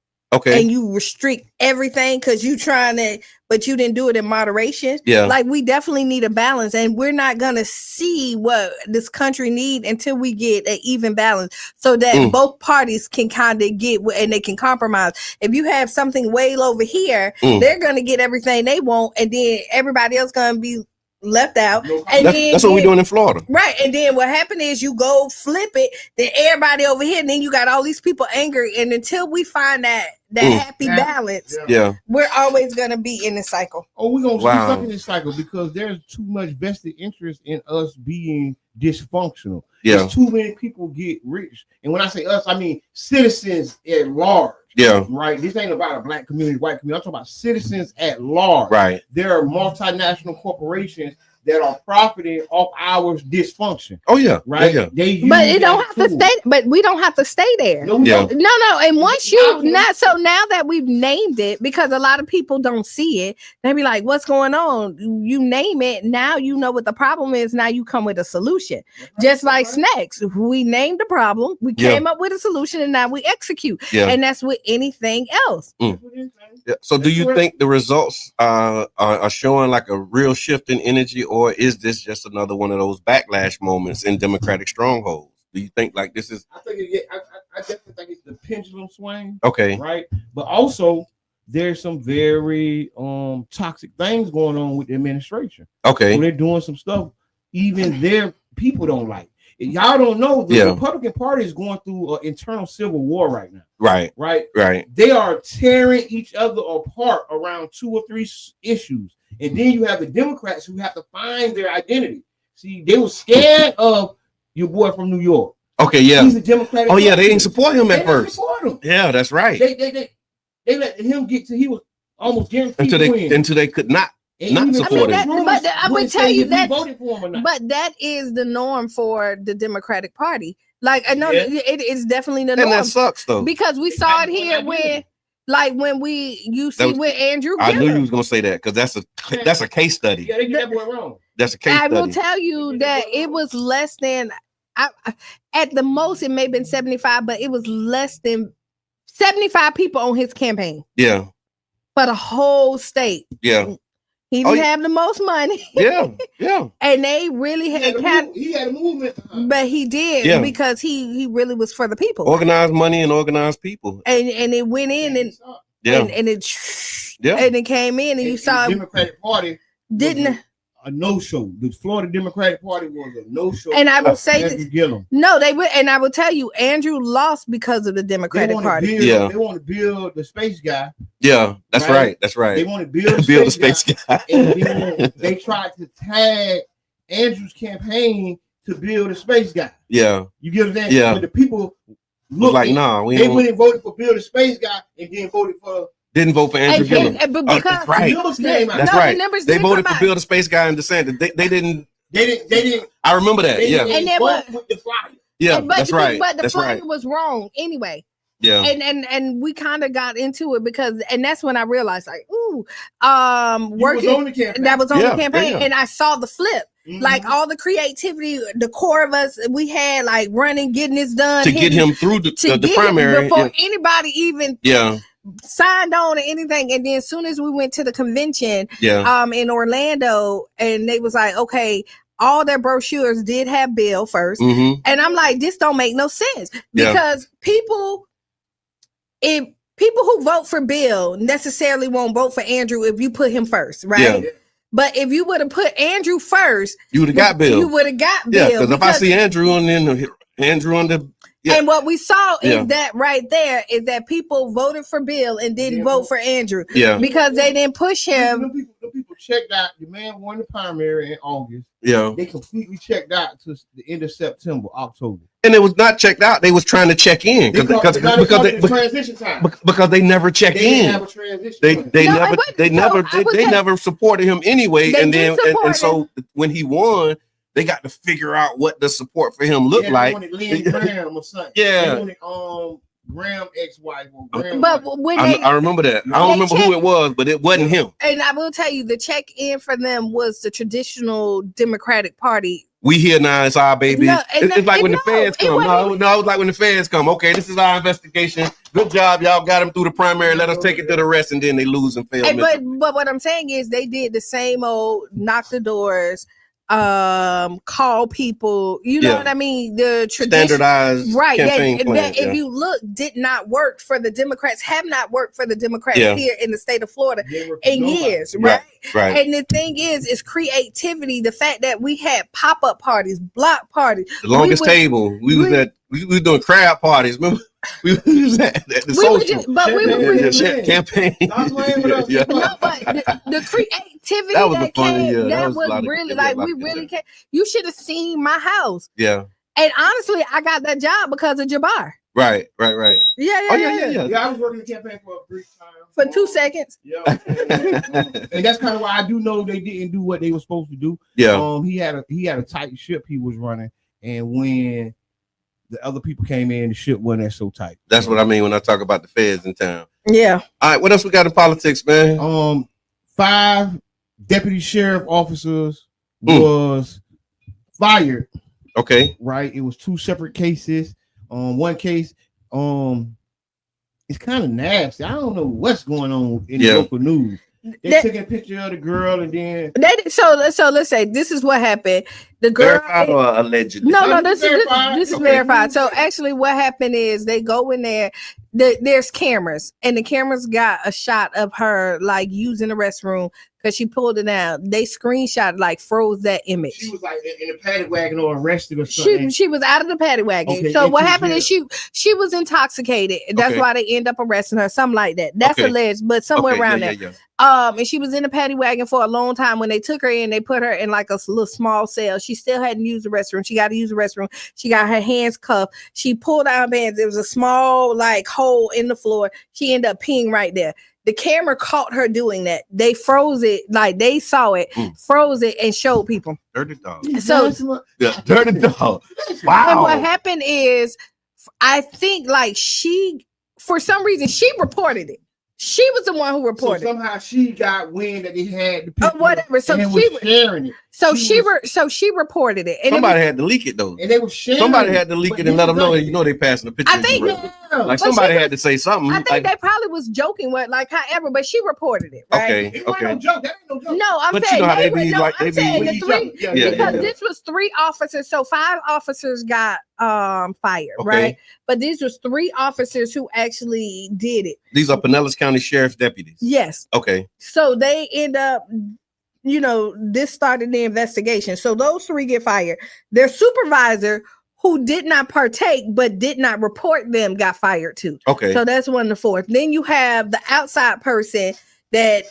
and you restrict everything because you trying to, but you didn't do it in moderation. Like we definitely need a balance, and we're not gonna see what this country need until we get an even balance, so that both parties can kind of get and they can compromise. If you have something way over here, they're gonna get everything they want, and then everybody else gonna be left out. And that's what we're doing in Florida. Right. And then what happened is you go flip it, then everybody over here, and then you got all these people angry. And until we find that happy balance, we're always going to be in the cycle. Oh, we're going to be stuck in this cycle because there's too much vested interest in us being dysfunctional. There's too many people get rich. And when I say us, I mean citizens at large. Right. This ain't about a black community, white community. I'm talking about citizens at large. Right. There are multinational corporations that are profiting off our dysfunction. Oh yeah. Right. But it don't have to stay. But we don't have to stay there. No. And once now that we've named it, because a lot of people don't see it, they be like, "What's going on?" You name it. Now you know what the problem is. Now you come with a solution. Just like snacks, we named the problem, we came up with a solution, and now we execute. And that's with anything else. So, do you think the results are showing like a real shift in energy? Or is this just another one of those backlash moments in Democratic strongholds? Do you think like this is? I definitely think it's the pendulum swing. Okay. Right. But also there's some very toxic things going on with the administration. Okay. So they're doing some stuff even their people don't like. Y'all don't know the Republican Party is going through an internal civil war right now. Right. They are tearing each other apart around 2 or 3 issues. And then you have the Democrats who have to find their identity. See, they were scared of your boy from New York. Okay, yeah. He's a Democratic. Oh, yeah, they didn't support him at first. Support him. Yeah, that's right. They let him get to, he was almost guaranteed until they could not support him. But I would tell you that, voted for him or not. But that is the norm for the Democratic Party. Like, I know it is definitely the norm. And that sucks, though. Because we saw it here when with Andrew Gillum. I knew you was going to say that because that's a case study. Yeah, they get that boy wrong. That's a case study. I will tell you that it was less than, at the most, it may have been 75, but it was less than 75 people on his campaign. Yeah. For the whole state. Yeah. He didn't have the most money. Yeah. And they really he had a movement. But he did because he really was for the people. Organized money and organized people. And it went in and it came in and you saw the Democratic Party didn't a no-show. The Florida Democratic Party was a no-show. And I will say no, they would, and I will tell you, Andrew lost because of the Democratic Party. They want to build the space guy. Yeah, that's right. That's right. They want to build the space guy. And then they tried to tag Andrew's campaign to build a space guy. Yeah. You get what I'm saying? Yeah. But the people look like, they went and voted for build a space guy and then voted for didn't vote for Andrew Gillum. That's right. That's right. They voted for Bill the Space Guy and DeSantis. They didn't. I remember that. And then with the flyer. Yeah, that's right. But the flyer was wrong anyway. Yeah. And we kind of got into it because that's when I realized like, working that was on the campaign, and I saw the flip. Mm-hmm. Like all the creativity, the core of us, we had like running, getting this done to get him through the primary before anybody even signed on or anything. And then as soon as we went to the convention in Orlando, and they was like, okay, all their brochures did have Bill first. Mm-hmm. And I'm like, this don't make no sense because people who vote for Bill necessarily won't vote for Andrew if you put him first, right? Yeah. But if you would have put Andrew first, you would have got Bill. You would have got Bill. Yeah, because if I see Andrew and then Andrew on the and what we saw is that right there is that people voted for Bill and didn't vote for Andrew. Yeah, because they didn't push him. The people checked out. The man won the primary in August. Yeah, they completely checked out to the end of September, October. And it was not checked out. They was trying to check in because transition time. Because they never checked in. Didn't have a transition. They never supported him anyway. And so when he won, they got to figure out what the support for him looked like. They wanted Lynn Graham or something. Yeah. They wanted Graham ex-wife or Graham. But when I remember that. I don't remember who it was, but it wasn't him. And I will tell you, the check-in for them was the traditional Democratic Party. We here now, it's our baby. It's like when the feds come. No, it was like when the feds come. Okay, this is our investigation. Good job, y'all got him through the primary. Let us take it to the rest, and then they lose and fail. But what I'm saying is they did the same old knock the doors, call people, you know what I mean, the standardized campaign plan, if you look, did not work for the Democrats, have not worked for the Democrats here in the state of Florida in years, right? And the thing is creativity. The fact that we had pop-up parties, block parties, the longest table, we was doing crab parties, remember? We was at the social campaign. No, but the creativity that came, that was really like we really came. You should have seen my house. Yeah. And honestly, I got that job because of Jabbar. Right. Yeah. I was working the campaign for a brief time. For 2 seconds. Yeah. And that's kind of why I do know they didn't do what they were supposed to do. Yeah. He had a tight ship he was running, and when the other people came in, the ship wasn't so tight. That's what I mean when I talk about the feds in town. Yeah. All right, what else we got in politics, man? 5 deputy sheriff officers was fired. Okay. Right. It was 2 separate cases. One case, it's kind of nasty. I don't know what's going on in the local news. They took a picture of the girl and then so let's say this is what happened. The girl verified or allegedly? No, this is verified. So actually what happened is they go in there. there's cameras, and the cameras got a shot of her like using the restroom because she pulled it down. They screenshot, like froze that image. She was like in a paddy wagon or arrested or something. She was out of the paddy wagon. Okay, so what happened is she was intoxicated. That's why they end up arresting her. Something like that. That's alleged, but somewhere around there. Yeah. And she was in the paddy wagon for a long time. When they took her in, they put her in like a little small cell. She still hadn't used the restroom. She got to use the restroom. She got her hands cuffed. She pulled out her pants. There was a small like hole in the floor. She ended up peeing right there. The camera caught her doing that. They froze it, like they saw it, froze it, and showed people. Dirty dog. So dirty dog. Wow. And what happened is, I think like for some reason, she reported it. She was the one who reported. So somehow she got wind that they had the picture, whatever. So she was sharing it. So she reported it. And somebody had to leak it though. And they were sharing. Somebody had to leak it and let them know. You know they passing the picture. I think like somebody had to say something. I think they probably was joking with like however, but she reported it. Right? Okay. No joke. That ain't no joke. No, I'm but saying you know how they be the three because this was 3 officers. So 5 officers got fired, right? But these was 3 officers who actually did it. These are Pinellas County Sheriff's deputies. Yes. Okay. So they end up, this started the investigation. So those 3 get fired. Their supervisor, who did not partake but did not report them, got fired too. Okay. So that's 1 to 4. Then you have the outside person that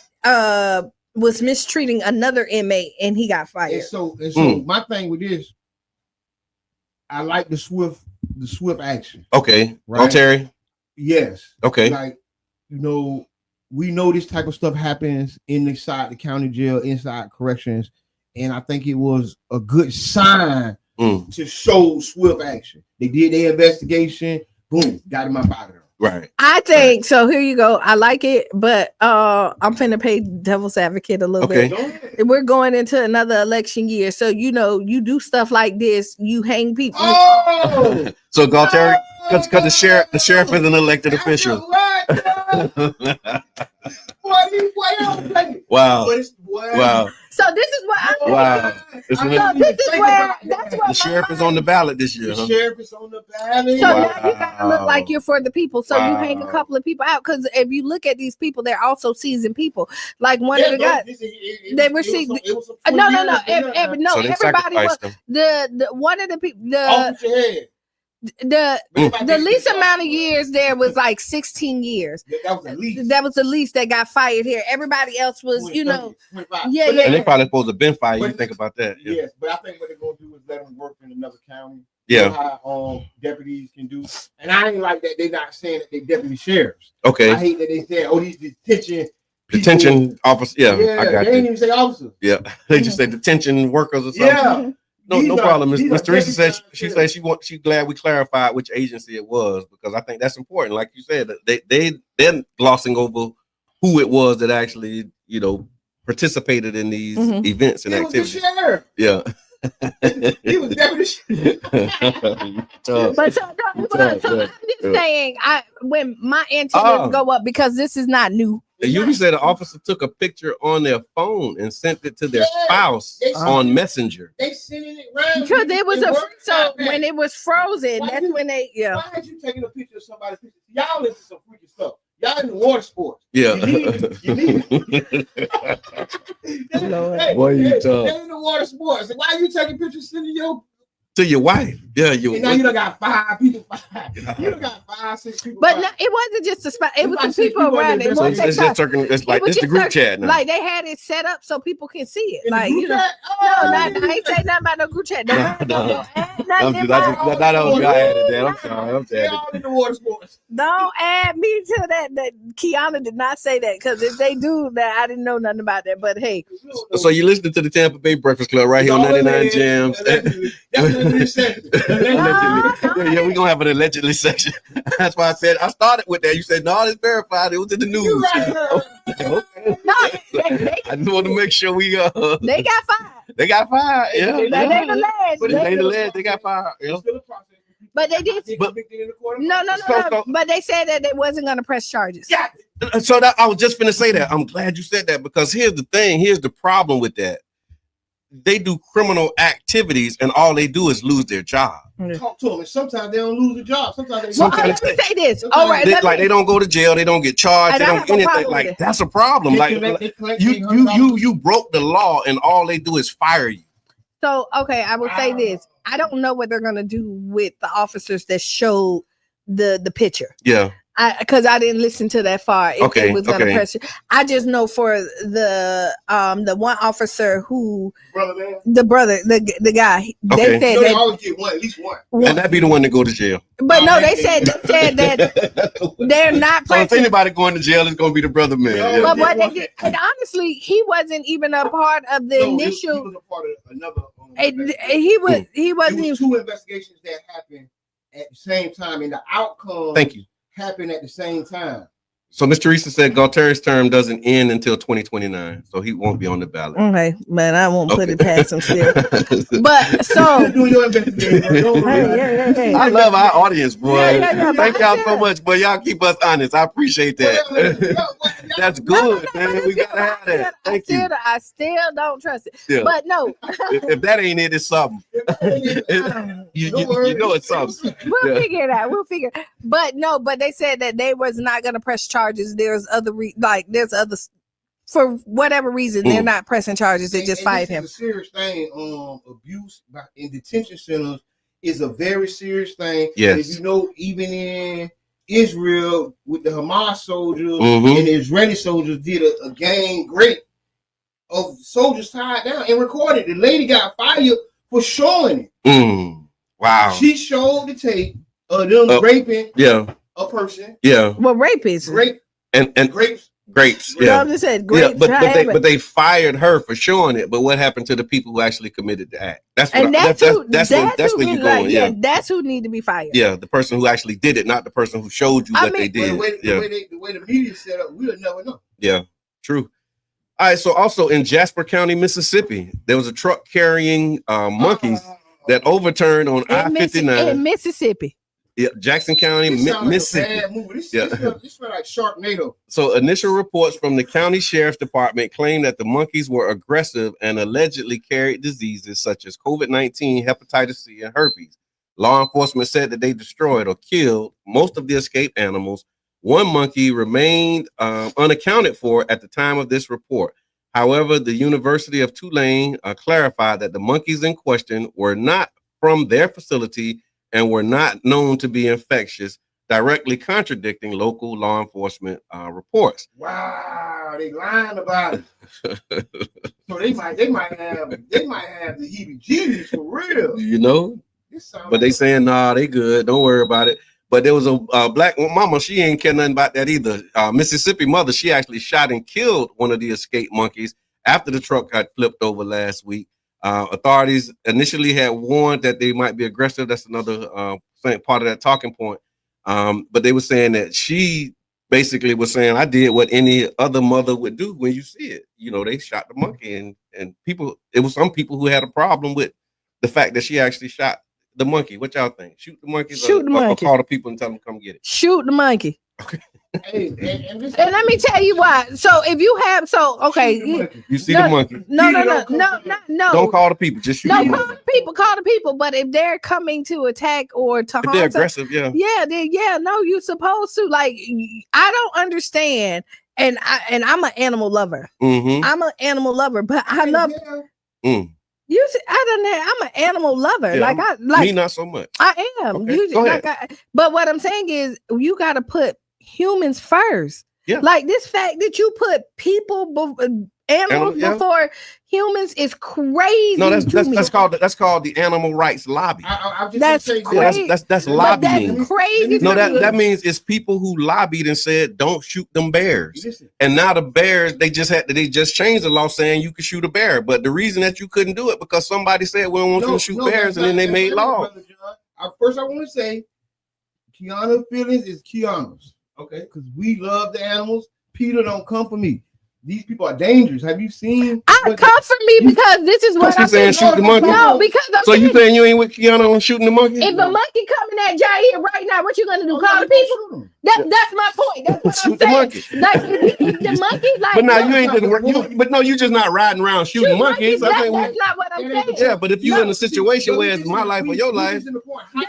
was mistreating another inmate and he got fired. And so my thing with this, I like the swift action. Okay. Right? Terry? Yes. Okay. Like, we know this type of stuff happens inside the county jail, inside corrections, and I think it was a good sign to show swift action. They did their investigation, boom, got him up out of there. Right. I think so. Here you go. I like it, but I'm finna play devil's advocate a little bit. We're going into another election year, so you do stuff like this. You hang people. Oh, so Galteri, because the sheriff is an elected official. Wow. Wow. So this is what I'm wow. This is where the sheriff is on the ballot this year. The sheriff is on the ballot. So now you gotta look like you're for the people. So you hang a couple of people out because if you look at these people, they're also seasoned people. Like one of the guys, they were seasoned. No. So they everybody was them. the one of the people. The the least amount of years there was like 16 years. That was the least that got fired here. Everybody else was, 25. Yeah. And they probably supposed to been fired. You think about that? Yeah. Yes, but I think what they're gonna do is let them work in another county. Yeah. How deputies can do, and I ain't like that. They're not saying that they deputy sheriffs. Okay. I hate that they said, "Oh, these detention officers." Yeah, I got they didn't even say officers. Yeah, they just say detention workers or something. Yeah. No problem. Miss Teresa said she's glad we clarified which agency it was because I think that's important. Like you said, they're glossing over who it was that actually participated in these events and activities. Was the sheriff. Yeah. He was deputy sheriff. I'm just saying, when my antennas go up because this is not new. You said the officer took a picture on their phone and sent it to their spouse on Messenger. They sent it around because it was when it was frozen. That's when they Why had you taking a picture of somebody's picture? Y'all into some freaky stuff. Y'all in the water sports. Yeah. You need Boy, you tough. They're in the water sports. Why are you taking pictures to your wife? Yeah, you done got 5 people. You done got 5, 6 people. But no, it wasn't just the spot. It was the people around it. So it's the group chat now. Like they had it set up so people can see it. Like I ain't say nothing about no group chat. No. I'm sorry. They all in the water sports. Don't add me to that. That Qiana did not say that because if they do that, I didn't know nothing about that. But hey, so you listening to the Tampa Bay Breakfast Club right here on 99 Gems. Yeah, we're gonna have an allegedly section. That's why I said I started with that. You said no, it's verified. It was in the news. Okay. I just want to make sure we they got 5. They got 5. Yeah. They ain't alleged. They got 5. Yeah. But they did. No. But they said that they wasn't gonna press charges. Yeah. So I was just gonna say that. I'm glad you said that because here's the thing. Here's the problem with that. they do criminal activities and all they do is lose their job. Talk to them, and sometimes they don't lose the job. Sometimes they. Well, let me say this. All right, they don't go to jail. They don't get charged. They don't do anything. Like that's a problem. You broke the law, and all they do is fire you. So okay, I will say this. I don't know what they're gonna do with the officers that showed the picture. Yeah. Because I didn't listen to that far. If it was gonna pressure. I just know for the one officer who the guy they said they always get one, at least one. And that'd be the one that go to jail. But no, they said that they're not. So if anybody going to jail, it's gonna be the brother man. But what they did, and honestly, he wasn't even a part of the initial. He was a part of another. He wasn't even 2 investigations that happened at the same time, and the outcome. Thank you. Happen at the same time. So Mr. Teresa said Galteri's term doesn't end until 2029, so he won't be on the ballot. Okay, man, I won't put it past him still. But so do your investigation. Hey. I love our audience, boy. Yeah. Thank y'all so much, boy. Y'all keep us honest. I appreciate that. That's good, man. We gotta have that. Thank you. I still don't trust it. Yeah. But no, if that ain't it, it's something. You know it's something. We'll figure it out. We'll figure. But no, but they said that they was not gonna press charges. There's other there's other for whatever reason they're not pressing charges. They just fired him. It's a serious thing. Abuse in detention centers is a very serious thing. Yes. If you know, even in Israel with the Hamas soldiers and the Israeli soldiers did a gang rape of soldiers tied down and recorded. The lady got fired for showing it. Wow. She showed the tape of them raping a person. Yeah. Well, rape is rape and grapes. Grapes. Yeah. Just said grapes, but they fired her for showing it. But what happened to the people who actually committed the act? That's where you're going. Yeah, that's who need to be fired. Yeah, the person who actually did it, not the person who showed you what they did. The way the media set up, we'll never know. Yeah, true. All right. So also in Jasper County, Mississippi, there was a truck carrying monkeys that overturned on I-59 in Mississippi. Yeah, Jackson County, Mississippi. This feel like Sharknado. So initial reports from the county sheriff's department claim that the monkeys were aggressive and allegedly carried diseases such as COVID-19, hepatitis C, and herpes. Law enforcement said that they destroyed or killed most of the escaped animals. One monkey remained unaccounted for at the time of this report. However, the University of Tulane clarified that the monkeys in question were not from their facility and were not known to be infectious, directly contradicting local law enforcement reports. Wow, they lying about it. So they might have the heebie-jeebies for real. You know, but they saying nah, they good. Don't worry about it. But there was a black mama. She ain't care nothing about that either. Mississippi mother. She actually shot and killed one of the escaped monkeys after the truck got flipped over last week. Authorities initially had warned that they might be aggressive. That's another part of that talking point. But they were saying that she basically was saying, I did what any other mother would do when you see it. You know, they shot the monkey and people, it was some people who had a problem with the fact that she actually shot the monkey. What y'all think? Shoot the monkey? Shoot the monkey. Or call the people and tell them to come get it. Shoot the monkey. Okay. Hey, and let me tell you why. So if you have, you see the monkey. No. Don't call the people. Just shoot the monkey. Call the people. But if they're coming to attack or to harm, they're aggressive, you're supposed to. Like, I don't understand. And I'm an animal lover. I'm an animal lover, but I love. You see, I'm an animal lover. Yeah, me not so much. I am. Okay. But what I'm saying is, you got to put humans first. Yeah. Like this fact that you put people, animals before humans is crazy. No, that's called the animal rights lobby. That's crazy. That's lobbying. That's crazy. No, that means it's people who lobbied and said don't shoot them bears. Listen. And now the bears they just changed the law saying you could shoot a bear, but the reason that you couldn't do it because somebody said we don't want you to shoot bears, and then they made law. First, I want to say, Qiana feelings is Qiana's. Okay, because we love the animals. Peter don't come for me. these people are dangerous. Have you seen? Comfort me because this is what I'm saying. Shoot the monkey. No, because so you saying you ain't with Qiana on shooting the monkey? If a monkey coming at Jair right now, what you gonna do? Call the people? That's my point. That's what shoot I'm the saying. monkey. Like if the monkey, like. But now you ain't just work. But no, you just not riding around shooting monkeys. That's not what I'm saying. Yeah, but if you in a situation where it's my life or your life,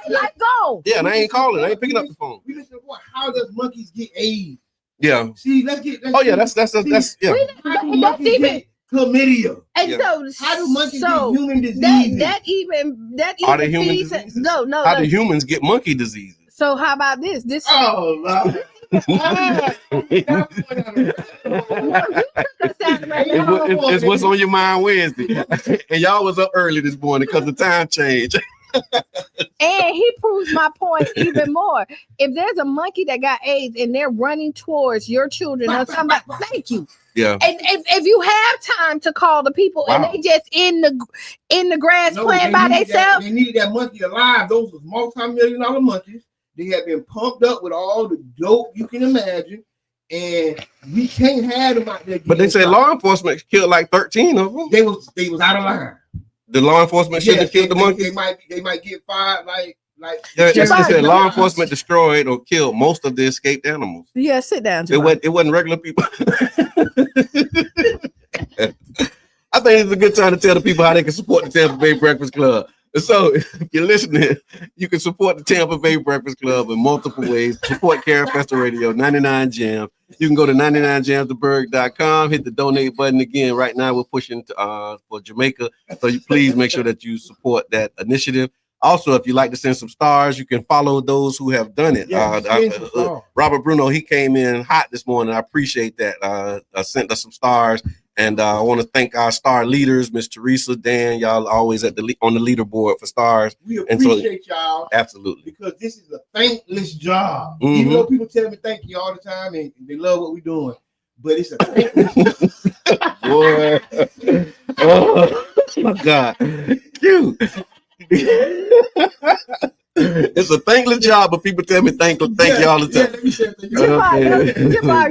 like go. Yeah, and I ain't calling. I ain't picking up the phone. We listen to the point. How does monkeys get AIDS? Yeah. See, let's yeah. That's even chlamydia. And so how do monkeys get human disease? That even are they human diseases? No. How do humans get monkey diseases? So how about this? Oh Lord. It's what's on your mind Wednesday. And y'all was up early this morning because the time changed. And he proves my point even more. If there's a monkey that got AIDS and they're running towards your children or somebody, thank you. Yeah. And if you have time to call the people and they just in the grass playing by themselves, they needed that monkey alive. Those was multi-million-dollar monkeys. They had been pumped up with all the dope you can imagine, and we can't have them out there. But they say law enforcement killed like 13 of them. They was out of line. The law enforcement shouldn't have killed the monkey. They might get fired like. It said law enforcement destroyed or killed most of the escaped animals. Yeah, sit down. It wasn't regular people. I think it's a good time to tell the people how they can support the Tampa Bay Breakfast Club. So if you're listening, you can support the Tampa Bay Breakfast Club in multiple ways. Support Karen Fester Radio, 99 Gems. You can go to 99gemstheberg.com, hit the donate button again. Right now, we're pushing for Jamaica. So you please make sure that you support that initiative. Also, if you'd like to send some stars, you can follow those who have done it. Robert Bruno, he came in hot this morning. I appreciate that. Sent us some stars. And I want to thank our star leaders, Miss Teresa, Dan, y'all always on the leaderboard for stars. We appreciate y'all. Absolutely. Because this is a thankless job. Mm-hmm. Even though people tell me thank you all the time and they love what we're doing. But it's a thankless job. Boy. Oh, my God. Cute. It's a thankless job, but people tell me thank you all the time. Let me say thank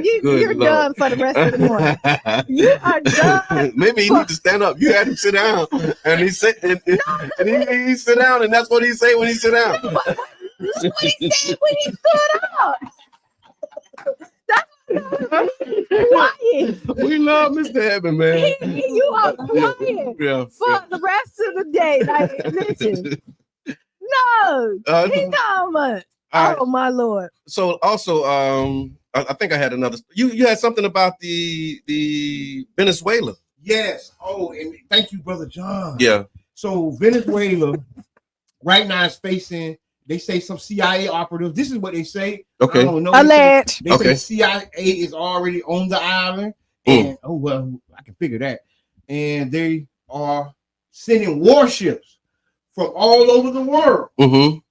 you. You're done for the rest of the morning. You are done. Maybe he needs to stand up. You had him sit down, and he sit he sit down, and that's what he say when he sit down. That's what he said when he stood up. Quiet. We love Mr. Eben, man. You are quiet for the rest of the day. Like, listen. No, he's talking about. Oh my Lord. So also, I think I had another. You had something about the Venezuela. Yes. Oh, and thank you, Brother John. Yeah. So Venezuela right now is facing. They say some CIA operatives. This is what they say. Okay. I don't know. Alleged. They say CIA is already on the island. And I can figure that. And they are sending warships from all over the world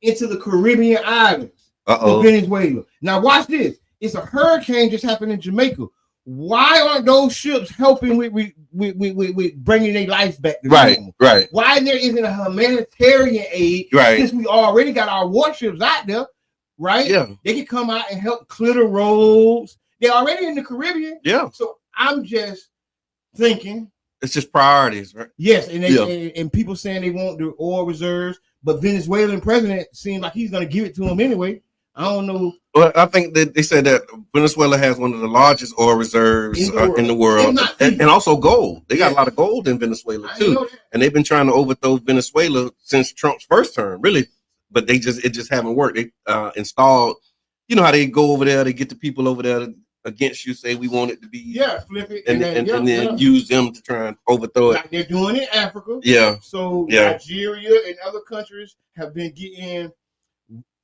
into the Caribbean islands of Venezuela. Now watch this. It's a hurricane just happened in Jamaica. Why aren't those ships helping with bringing their life back to normal? Right. Why there isn't a humanitarian aid? Right. Since we already got our warships out there, right? Yeah. They can come out and help clear the roads. They're already in the Caribbean. Yeah. So I'm just thinking. It's just priorities, right? Yes, and and people saying they want the oil reserves, but Venezuelan president seems like he's going to give it to them anyway. I don't know. Well, I think that they said that Venezuela has one of the largest oil reserves in the world, and also gold. They got a lot of gold in Venezuela too, and they've been trying to overthrow Venezuela since Trump's first term, really. But it just haven't worked. They installed, you know how they go over there, they get the people over there against you, say we want it to be, flip it, and then use them to try and overthrow it. Like they're doing in Africa. Yeah. So Nigeria and other countries have been getting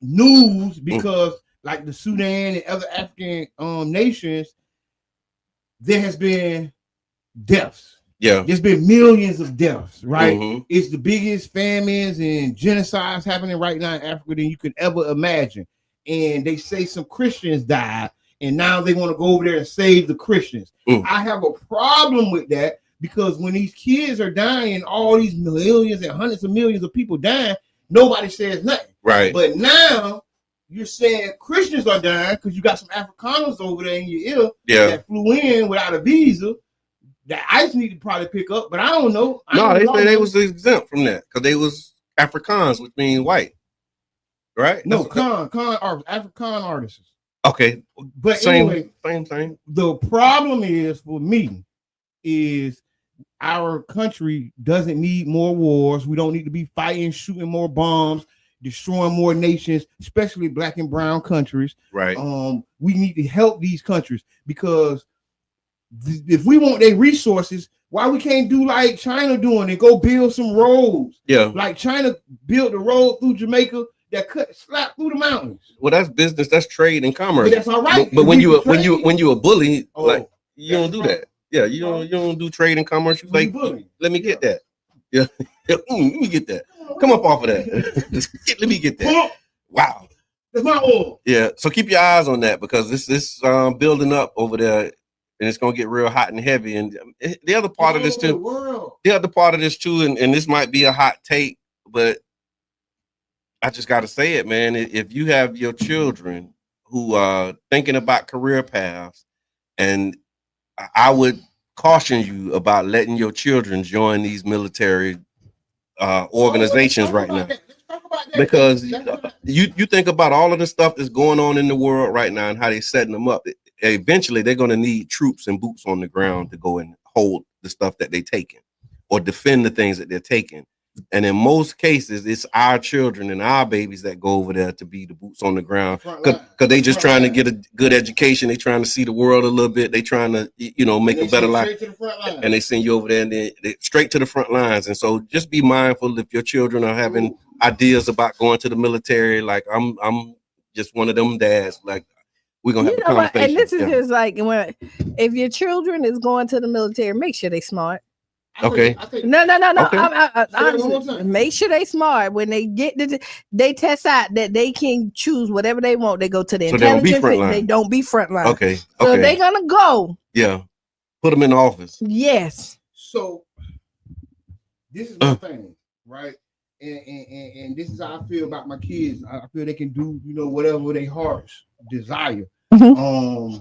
news because like the Sudan and other African nations, there has been deaths. Yeah. There's been millions of deaths, right? It's the biggest famines and genocides happening right now in Africa than you could ever imagine. And they say some Christians died, and now they want to go over there and save the Christians. I have a problem with that because when these kids are dying, all these millions and hundreds of millions of people dying, nobody says nothing. Right. But now you're saying Christians are dying because you got some Afrikaners over there in your ear that flew in without a visa. That ICE need to probably pick up, but I don't know. They say they was exempt from that because they was Afrikaans, which means white, right? No, Afrikaan artists. Okay, but same thing. The problem is for me is our country doesn't need more wars. We don't need to be fighting, shooting more bombs, destroying more nations, especially black and brown countries. Right. We need to help these countries because if we want their resources, why we can't do like China doing and go build some roads? Yeah. Like China built a road through Jamaica that slap through the mountains. Well, that's business. That's trade and commerce. But that's all right. But when you a bully, like you don't do that. Yeah, you don't do trade and commerce. You like, let me get that. Yeah, let me get that. Come up off of that. Let me get that. Wow, that's my oil. Yeah, so keep your eyes on that because this building up over there, and it's gonna get real hot and heavy. And the other part of this too, and this might be a hot take, but I just got to say it, man. If you have your children who are thinking about career paths, and I would caution you about letting your children join these military organizations right now, because you think about all of the stuff that's going on in the world right now and how they're setting them up. Eventually, they're going to need troops and boots on the ground to go and hold the stuff that they're taking or defend the things that they're taking. And in most cases, it's our children and our babies that go over there to be the boots on the ground because they just trying to get a good education. They trying to see the world a little bit. They trying to, make a better life. And they send you over there and they straight to the front lines. And so just be mindful if your children are having ideas about going to the military. Like I'm just one of them dads. Like we're gonna have a conversation. And this is just like if your children is going to the military, make sure they smart. Okay. No. Okay. Make sure they smart. When they get they test out that they can choose whatever they want. They go to the intelligence. They don't be frontline. Okay. So they're gonna go. Yeah. Put them in the office. Yes. So this is my thing, right? And this is how I feel about my kids. I feel they can do, whatever their hearts desire. Mm-hmm.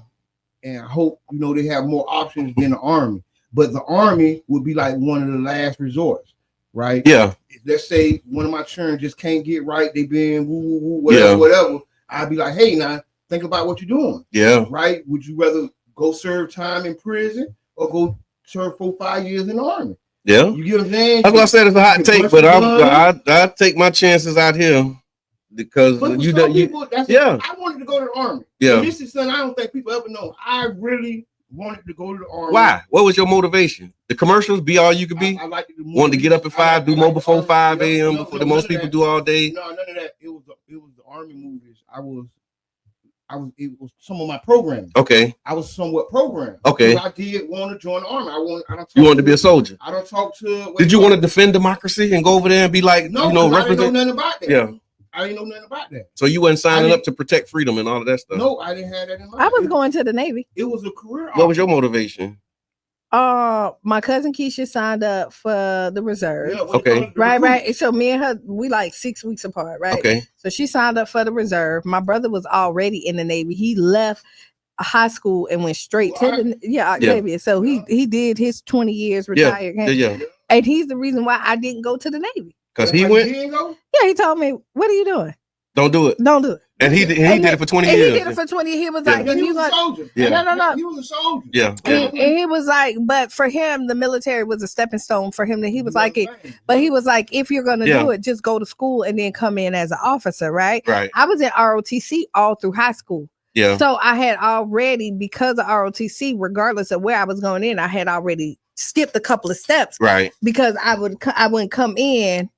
And I hope, they have more options than the Army. But the Army would be like one of the last resorts, right? Yeah. Let's say one of my children just can't get right. They been whatever. I'd be like, hey, now think about what you're doing. Yeah. Right? Would you rather go serve time in prison or go serve 4-5 years in the Army? Yeah. You get what I'm saying? That's what I said. It's a hot take, but I take my chances out here because I wanted to go to the Army. Yeah. And this is something I don't think people ever know. I really wanted to go to the Army. Why? What was your motivation? The commercials be all you could be? I like to do wanted to get up at 5, do more before 5 a.m. before the most people do all day. No, none of that. It was the Army movies. It was some of my programming. Okay. I was somewhat programmed. Okay. I did want to join the Army. You wanted to be a soldier. I don't talk to. Did you want to defend democracy and go over there and be like, no, I represent? didn't know nothing about that. Yeah. I didn't know nothing about that. So you weren't signing up to protect freedom and all of that stuff? No, I didn't have that in mind. I was going to the Navy. It was a career. What was your motivation? My cousin Keisha signed up for the reserve. Yeah, okay. Right. So me and her, we like 6 weeks apart, right? Okay. So she signed up for the reserve. My brother was already in the Navy. He left high school and went straight to the Navy. So he did his 20 years retired. Yeah. And he's the reason why I didn't go to the Navy. Because he went? Yeah, he told me, what are you doing? Don't do it. Don't do it. And he did it for 20 years. He did it for 20 years. He was like, he was a soldier. Yeah. No. He was a soldier. Yeah. And he was like, but for him, the military was a stepping stone for him. That he was like, but he was like, if you're gonna do it, just go to school and then come in as an officer, right? Right. I was in ROTC all through high school. Yeah. So I had already, because of ROTC, regardless of where I was going in, I had already skipped a couple of steps. Right. Because I wouldn't come in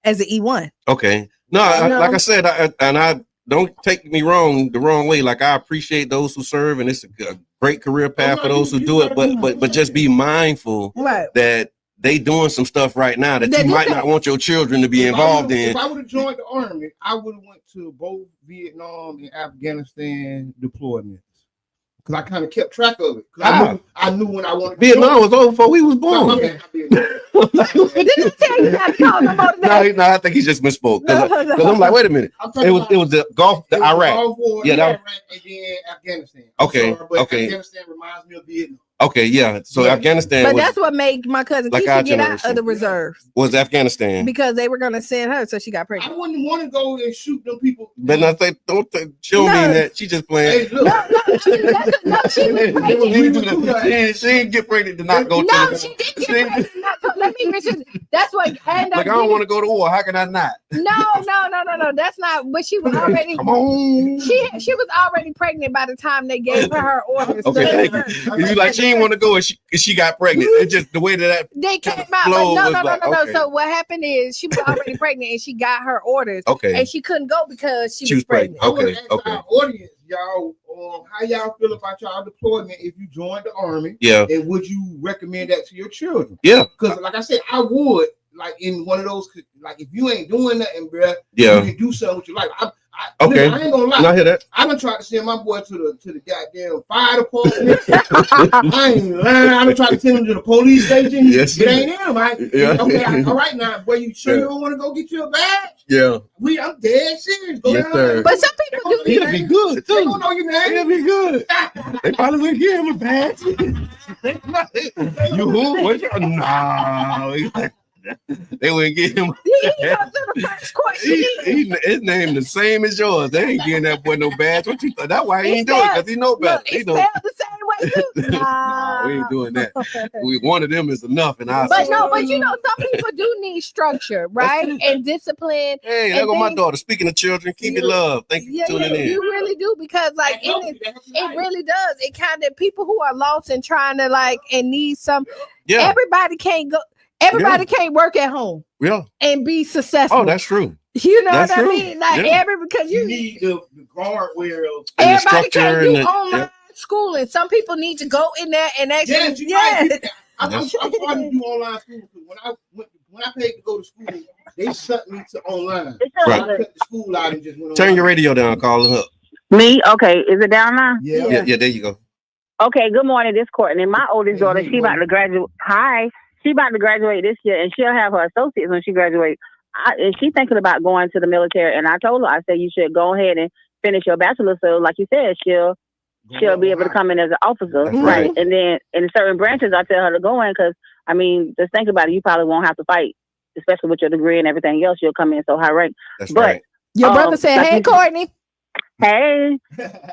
as an E1. Okay. No, like I said, I don't take me the wrong way. Like I appreciate those who serve, and it's a great career path for those who do it. But just be mindful that they doing some stuff right now that you might not want your children to be involved in. If I would have joined the Army, I would have went to both Vietnam and Afghanistan deployments because I kind of kept track of it. I knew when I wanted. Vietnam was over before we was born. Didn't I tell you not to call no more today? No, I think he just misspoke. Because I'm like, wait a minute. It was the Gulf, the Iraq. Yeah, that was and then Afghanistan. Okay, okay. Afghanistan reminds me of Vietnam. Okay, yeah. So Afghanistan. But that's what made my cousin like Keisha get out of the reserves. Was Afghanistan. Because they were going to send her, so she got pregnant. I wouldn't want to go and shoot them people. But I say, she don't mean that. She just playing. Hey, look. She didn't get pregnant to not go to No, she did get pregnant. Let me mention. That's what like, I don't want to go to war. How can I not? No. That's not. But she was already. Come on. She was already pregnant by the time they gave her orders. Okay, thank you. You like she didn't want to go and she got pregnant. It's just the way that they came out. But no. Okay. So what happened is she was already pregnant and she got her orders. Okay. And she couldn't go because she was pregnant. Okay. Our audience, y'all, how y'all feel about y'all deployment if you joined the army? Yeah. And would you recommend that to your children? Yeah. Because like I said, I would. Like in one of those, like if you ain't doing nothing, bro, yeah, you can do something with your life. Okay, I ain't gonna lie. I hear that. I done tried to send my boy to the goddamn fire department. I ain't lying. I done tried to send him to the police station. Yes, it ain't him. Yeah. Okay, all right now, boy, you sure you don't want to go get your badge? Yeah. I'm dead serious. Go yes, sir. But some people do. It'll be good too. They don't know your name. It'll be good. They probably wouldn't give him a badge. You who? What? No. They wouldn't get him. His name the same as yours. They ain't getting that boy no badge. What you thought? That's why he ain't doing it, because he know better. He know the same way too. No, we ain't doing that. One of them is enough in our But you know, some people do need structure, right? And discipline. Hey, there go my daughter. Speaking of children, keep it love. Thank you for tuning in. You really do, because like it really does. It kind of people who are lost and trying to like and need some. Yeah. Everybody can't go. Everybody can't work at home. Yeah. And be successful. Oh, that's true. You know what I mean? Like because you need the guardrails. Everybody can't do online schooling. Some people need to go in there and actually. I'm trying to do online school. When I paid to go to school, they sent me to online. Right. I cut the school out and just went Turn your radio down, call her up. Me? Okay. Is it down now? Yeah, there you go. Okay, good morning. This Courtney. My oldest daughter, she about to graduate. Hi. She about to graduate this year, and she'll have her associates when she graduates. And she's thinking about going to the military. And I told her, I said, you should go ahead and finish your bachelor's. So, like you said, she'll be able to come in as an officer, right? And then in certain branches, I tell her to go in because, I mean, just think about it. You probably won't have to fight, especially with your degree and everything else. You'll come in so high rank. That's right. Your brother said, "Hey, Courtney." Hey,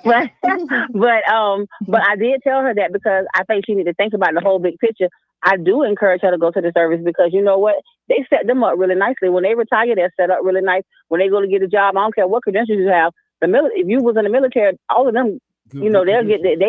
but I did tell her that because I think she need to think about the whole big picture. I do encourage her to go to the service because you know what? They set them up really nicely. When they retire, they're set up really nice. When they go to get a job, I don't care what credentials you have. If you was in the military, all of them, they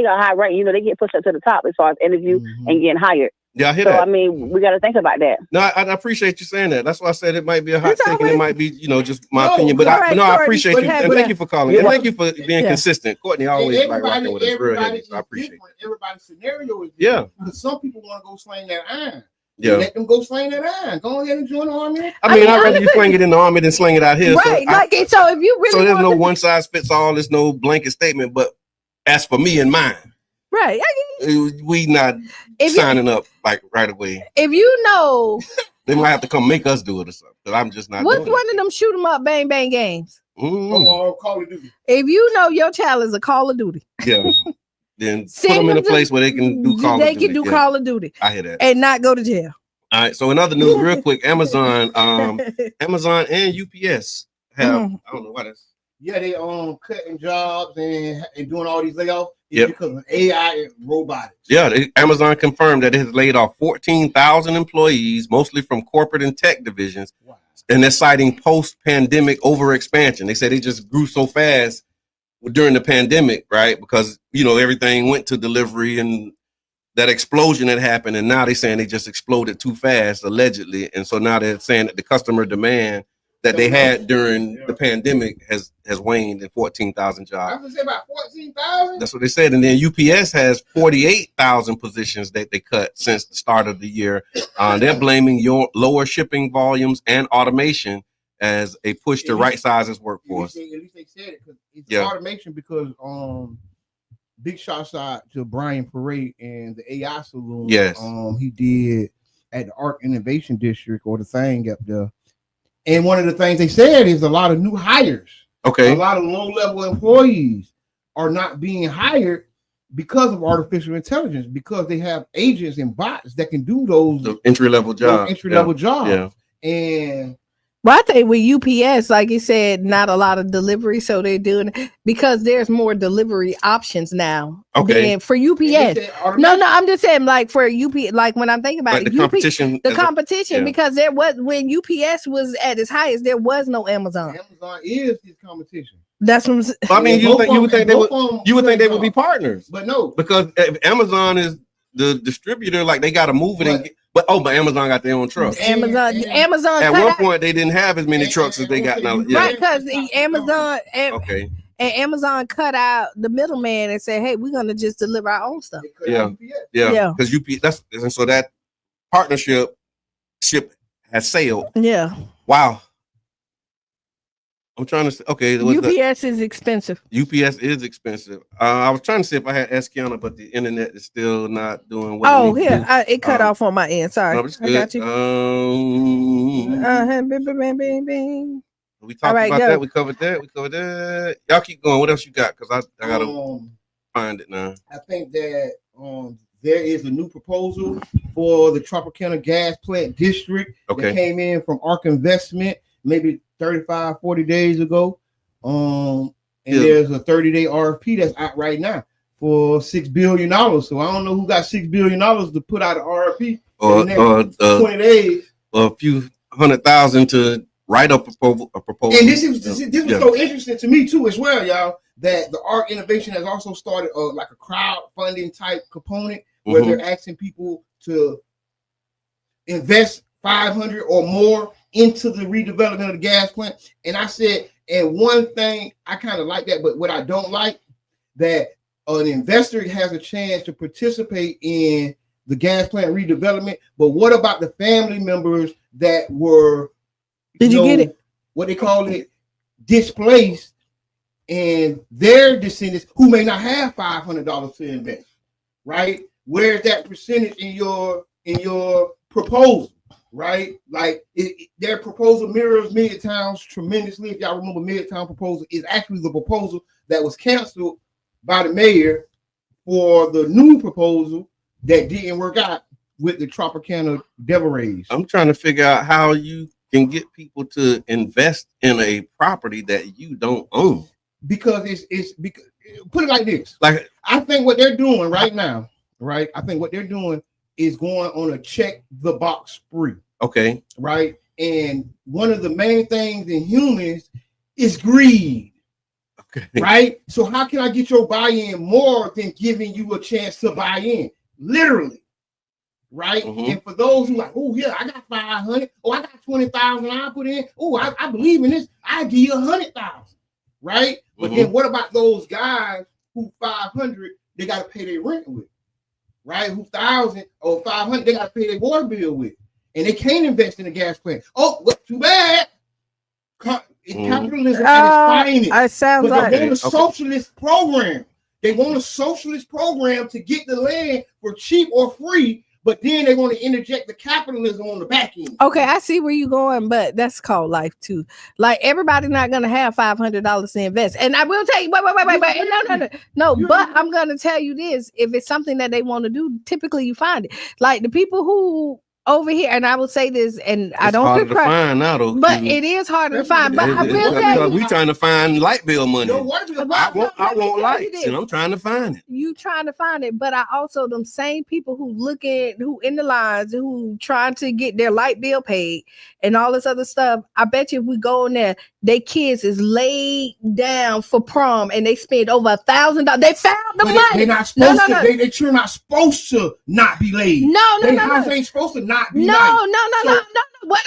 got high rank. They get pushed up to the top as far as interview and getting hired. Yeah, I hear that. I mean, we got to think about that. No, I appreciate you saying that. That's why I said it might be a hot take and it might be, just my opinion. But I appreciate you. And thank you for calling. And thank you for being consistent. Courtney always like rocking with us real heavy. So I appreciate it. Everybody's scenario is different. Yeah. Because some people want to go sling that iron. Yeah. Let them go sling that iron. Go ahead and join the army. I mean, I'd rather you sling it in the army than sling it out here. Right. So if you really so there's no one size fits all. There's no blanket statement. But as for me and mine. Right. We not signing up like right away. If you know, they might have to come make us do it or something. But I'm just not. What's one of them shoot 'em up, bang bang games? Call of Duty. If you know your child is a Call of Duty, then put them in a place where they can do Call of Duty. They can do Call of Duty. I hear that, and not go to jail. All right. So in other news, real quick, Amazon and UPS have I don't know what it's. Yeah, they cutting jobs and doing all these layoffs because of AI and robotics. Yeah, Amazon confirmed that it has laid off 14,000 employees, mostly from corporate and tech divisions. Wow. And they're citing post-pandemic overexpansion. They said it just grew so fast during the pandemic, right? Because, everything went to delivery and that explosion had happened. And now they're saying they just exploded too fast, allegedly. And so now they're saying that the customer demand that they had during the pandemic has waned in 14,000 jobs. I was going to say about 14,000? That's what they said. And then UPS has 48,000 positions that they cut since the start of the year. They're blaming your lower shipping volumes and automation as a push to right size its workforce. At least they said it because it's automation because big shots out to Brian Parade and the AI Saloon. Yes. He did at the Art Innovation District or the thing up there. And one of the things they said is a lot of new hires. Okay. A lot of low-level employees are not being hired because of artificial intelligence, because they have agents and bots that can do those entry-level jobs. Yeah. And well, I think with UPS, like you said, not a lot of delivery, so they're doing because there's more delivery options now. Okay. Than for UPS. No, I'm just saying, like for UPS, like when I'm thinking about like the competition, because there was when UPS was at its highest, there was no Amazon. Amazon is his competition. That's what I'm saying. I mean, you would think they would be partners, but no, because Amazon is the distributor. Like they got to move it but Amazon got their own trucks. Amazon. At one point, they didn't have as many trucks as they got now. Yeah. Right, because Amazon. Okay. And Amazon cut out the middleman and said, "Hey, we're gonna just deliver our own stuff." Yeah. Because UPS. So that partnership has sailed. Yeah. Wow. I'm trying to say, okay. UPS is expensive. UPS is expensive. I was trying to see if I had asked Qiana, but the internet is still not doing what it cut off on my end. Sorry. No, I got you. We talked about that. We covered that. Y'all keep going. What else you got? Because I got to find it now. I think that there is a new proposal for the Tropicana Gas Plant District that came in from ARK Investment maybe 35, 40 days ago. And there's a 30-day RFP that's out right now for $6 billion. So I don't know who got $6 billion to put out an RFP in the next 20 days. A few $100,000 to write up a proposal. And this was so interesting to me too as well, y'all, that the ARK Innovation has also started like a crowdfunding type component where they're asking people to invest $500 or more into the redevelopment of the gas plant. And I said, and one thing I kind of like that, but what I don't like, that an investor has a chance to participate in the gas plant redevelopment. But what about the family members that were, did you get it? What they call it, displaced, and their descendants who may not have $500 to invest, right? Where's that percentage in your proposal? Right, like their proposal mirrors Midtown's tremendously. If y'all remember, Midtown proposal is actually the proposal that was canceled by the mayor for the new proposal that didn't work out with the Tropicana Devil Rays. I'm trying to figure out how you can get people to invest in a property that you don't own. Because it's because put it like this. Like I think what they're doing right now, right? I think what they're doing is going on a check the box spree. Okay. Right. And one of the main things in humans is greed. Okay. Right. So how can I get your buy-in more than giving you a chance to buy in? Literally. Right. And for those who like, oh yeah, I got 500. Oh, I got 20,000 I put in. Oh, I believe in this. I give you 100,000. Right. But then what about those guys who 500 they got to pay their rent with? Right, who 1,000 or 500 they got to pay their water bill with, and they can't invest in a gas plant. Oh, well, too bad. Capitalism at its finest. Sounds but they want a socialist program. They want a socialist program to get the land for cheap or free, but then they want to interject the capitalism on the back end. Okay, I see where you're going, but that's called life too. Like everybody's not gonna have $500 to invest. And I will tell you, wait. No, but I'm gonna tell you this: if it's something that they want to do, typically you find it. Like the people who over here, and I will say this, and it's I don't harder to find now, though. But it is harder to find. But I will tell you, we trying to find light bill money. I want lights, and I'm trying to find it. You trying to find it, but I also them same people who who in the lines, who trying to get their light bill paid and all this other stuff. I bet you if we go in there, they kids is laid down for prom, and they spend over $1,000. They found the money. They're not supposed to. They're not supposed to not be laid. No. Ain't supposed to not be. No. What?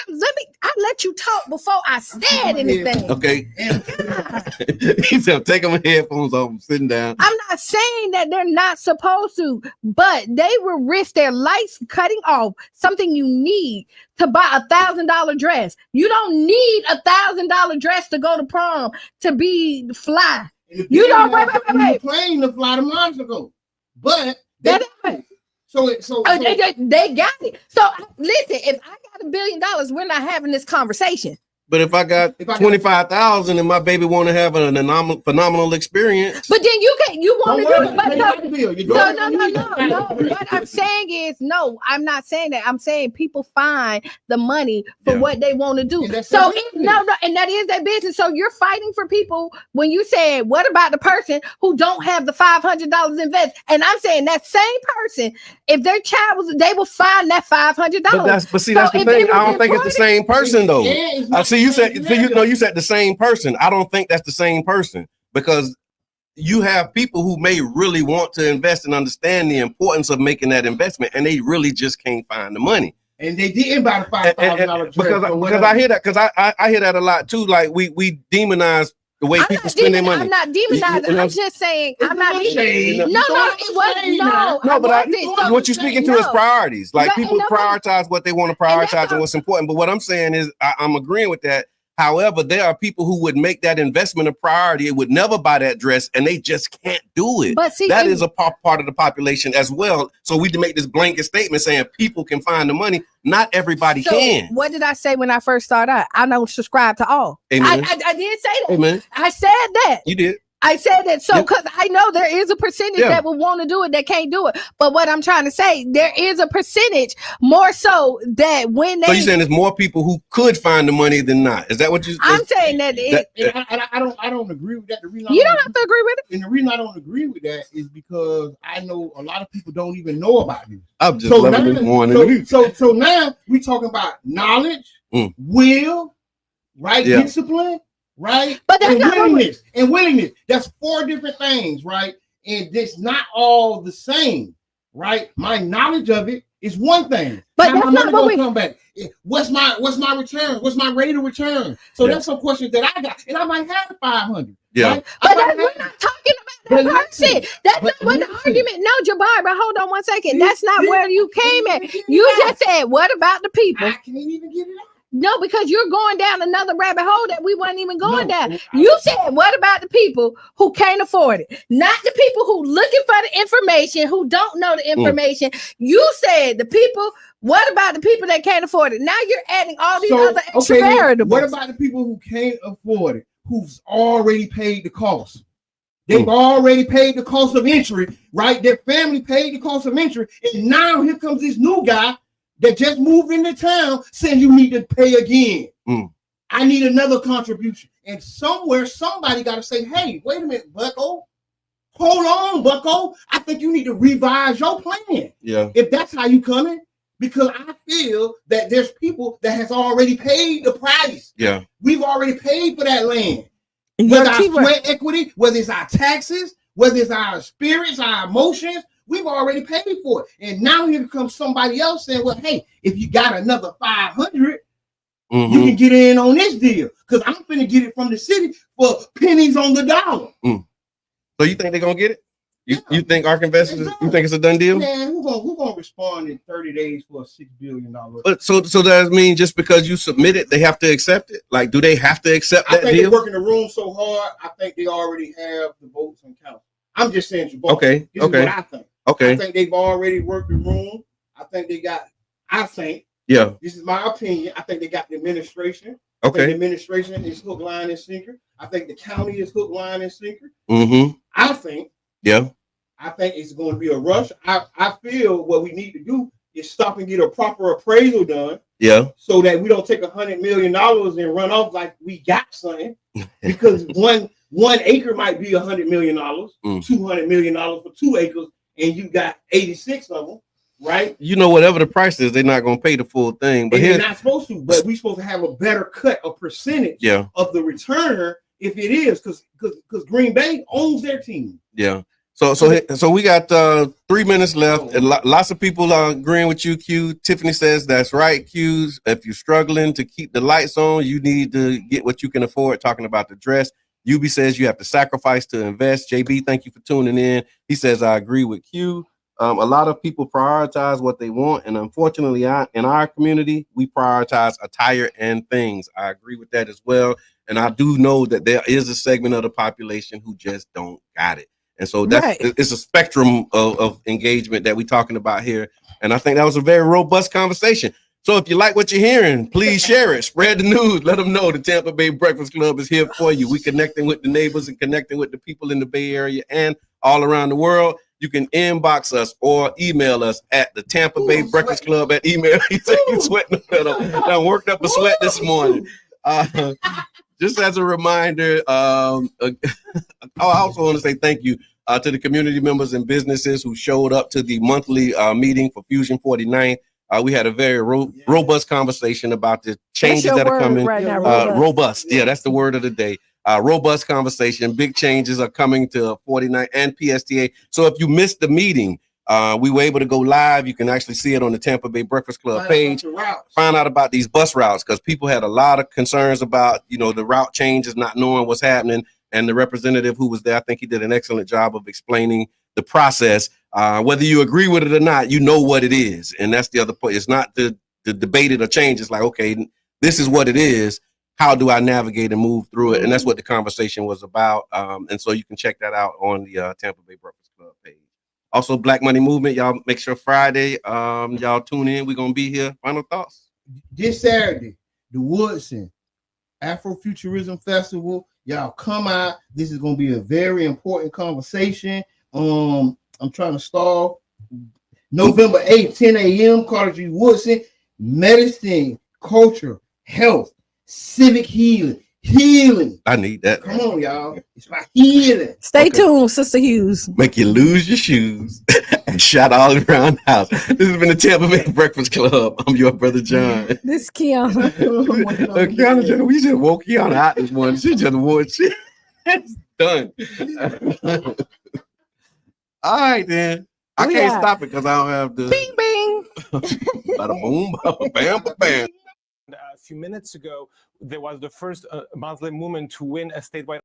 I let you talk before I said anything. Okay. He said, take my headphones off. I'm sitting down. I'm not saying that they're not supposed to, but they will risk their lights cutting off something you need to buy $1,000 dress. You don't need $1,000 dress to go to prom to be fly. You don't wait. Plane to fly to Monaco, but They got it. So listen, if I got $1 billion, we're not having this conversation. But if I got 25,000 and my baby want to have a phenomenal experience, but then you want to do it. But no. What I'm saying is, no, I'm not saying that. I'm saying people find the money for what they want to do. So and that is their business. So you're fighting for people when you say, what about the person who don't have the $500 invest? And I'm saying that same person, if their child was, they will find that $500. But see, that's the thing. I don't think it's the same person though. See, you said the same person. I don't think that's the same person, because you have people who may really want to invest and understand the importance of making that investment, and they really just can't find the money. And they didn't buy the $5,000 because I hear that, because I hear that a lot too. Like we demonize the way people spend their money. I'm not demonizing. I'm just saying. I'm not. What you're speaking to is priorities. Like people prioritize what they want to prioritize and what's important. But what I'm saying is, I'm agreeing with that. However, there are people who would make that investment a priority. It would never buy that dress, and they just can't do it. But see, that is a part of the population as well. So we make this blanket statement saying people can find the money. Not everybody can. What did I say when I first started out? I don't subscribe to all. Amen. I did say that. Amen. I said that. You did. I said that because I know there is a percentage that will want to do it that can't do it. But what I'm trying to say, there is a percentage more so that when they. So you're saying there's more people who could find the money than not? Is that what you? I'm saying that. I don't agree with that. The reason you don't have to agree with it. And the reason I don't agree with that is because I know a lot of people don't even know about this. I'm just loving this morning. So now we talking about knowledge, will, right, discipline. Right, but that's and willingness. That's 4 different things, right? And it's not all the same, right? My knowledge of it is one thing. But that's not what we come back. What's my return? What's my rate of return? So that's some questions that I got, and I might have 500. Yeah, right? But we're not talking about that person. That's not what the argument. No, Jabbar, but hold on 1 second. That's not where you came at. You just said, "What about the people?" I can't even get it out. No, because you're going down another rabbit hole that we weren't even going down. You said, what about the people who can't afford it? Not the people who looking for the information, who don't know the information. You said the people, what about the people that can't afford it? Now you're adding all these other extra variables. What about the people who can't afford it, who's already paid the cost? They've already paid the cost of entry, right? Their family paid the cost of entry. And now here comes this new guy that just moved into town saying you need to pay again. I need another contribution. And somewhere somebody got to say, hey, wait a minute, Bucko. Hold on, Bucko. I think you need to revise your plan. Yeah. If that's how you coming. Because I feel that there's people that has already paid the price. Yeah. We've already paid for that land. Whether our sweat equity, whether it's our taxes, whether it's our spirits, our emotions, we've already paid for it. And now here comes somebody else saying, well, hey, if you got another 500, you can get in on this deal. Because I'm finna get it from the city for pennies on the dollar. So you think they're going to get it? You think ARK investors, you think it's a done deal? Man, who gonna respond in 30 days for a $6 billion? But so does that mean just because you submit it, they have to accept it? Like, do they have to accept that deal? I think they're working the room so hard, I think they already have the votes and count. I'm just saying, Jabbar. Okay. This is what I think. Okay. I think they've already worked the room. Yeah. This is my opinion. I think they got the administration. Okay. The administration is hook, line, and sinker. I think the county is hook, line, and sinker. I think it's going to be a rush. I feel what we need to do is stop and get a proper appraisal done. Yeah. So that we don't take $100 million and run off like we got something. Because one acre might be $100 million, $200 million for 2 acres, and you got 86 of them, right? You know, whatever the price is, they're not going to pay the full thing. But they're not supposed to. But we're supposed to have a better cut, a percentage of the return if it is, because Green Bay owns their team. Yeah. So we got 3 minutes left. And lots of people are agreeing with you, Q. Tiffany says that's right, Q. If you're struggling to keep the lights on, you need to get what you can afford. Talking about the dress. UB says you have to sacrifice to invest. JB, thank you for tuning in. He says, I agree with Q. A lot of people prioritize what they want. And unfortunately, in our community, we prioritize attire and things. I agree with that as well. And I do know that there is a segment of the population who just don't got it. And so that's it's a spectrum of engagement that we're talking about here. And I think that was a very robust conversation. So if you like what you're hearing, please share it, spread the news, let them know the Tampa Bay Breakfast Club is here for you. We connecting with the neighbors and connecting with the people in the Bay Area and all around the world. You can inbox us or email us at the Tampa Bay Breakfast Club at email. He said he's sweating a little. I worked up a sweat this morning. Just as a reminder, I also want to say thank you to the community members and businesses who showed up to the monthly meeting for Fusion 49. We had a very robust conversation about the changes that are coming. Right now, robust. Yeah, that's the word of the day. Robust conversation. Big changes are coming to 49 and PSTA. So if you missed the meeting, we were able to go live. You can actually see it on the Tampa Bay Breakfast Club page. Find out about these bus routes because people had a lot of concerns about, the route changes, not knowing what's happening. And the representative who was there, I think he did an excellent job of explaining the process. Whether you agree with it or not, you know what it is. And that's the other point. It's not the debated or change. It's like, okay, this is what it is. How do I navigate and move through it? And that's what the conversation was about. And so you can check that out on the Tampa Bay Breakfast Club page. Also, Black Money Movement. Y'all make sure Friday, y'all tune in. We're going to be here. Final thoughts. This Saturday, the Woodson Afrofuturism Festival. Y'all come out. This is going to be a very important conversation. I'm trying to stall. November 8th, 10 a.m. Carter G. Woodson. Medicine, culture, health, civic healing. I need that. Come on, y'all. It's my healing. Stay tuned, Sister Hughes. Make you lose your shoes and shout all around the house. This has been the Tampa Bay Breakfast Club. I'm your brother John. This is Qiana. Qiana, we just woke Qiana out this morning. She just wore shit. It's done. All right, then. I can't stop it because I don't have the bing bing. Bada boom, bada bam, bam. A few minutes ago, there was the first Muslim woman to win a statewide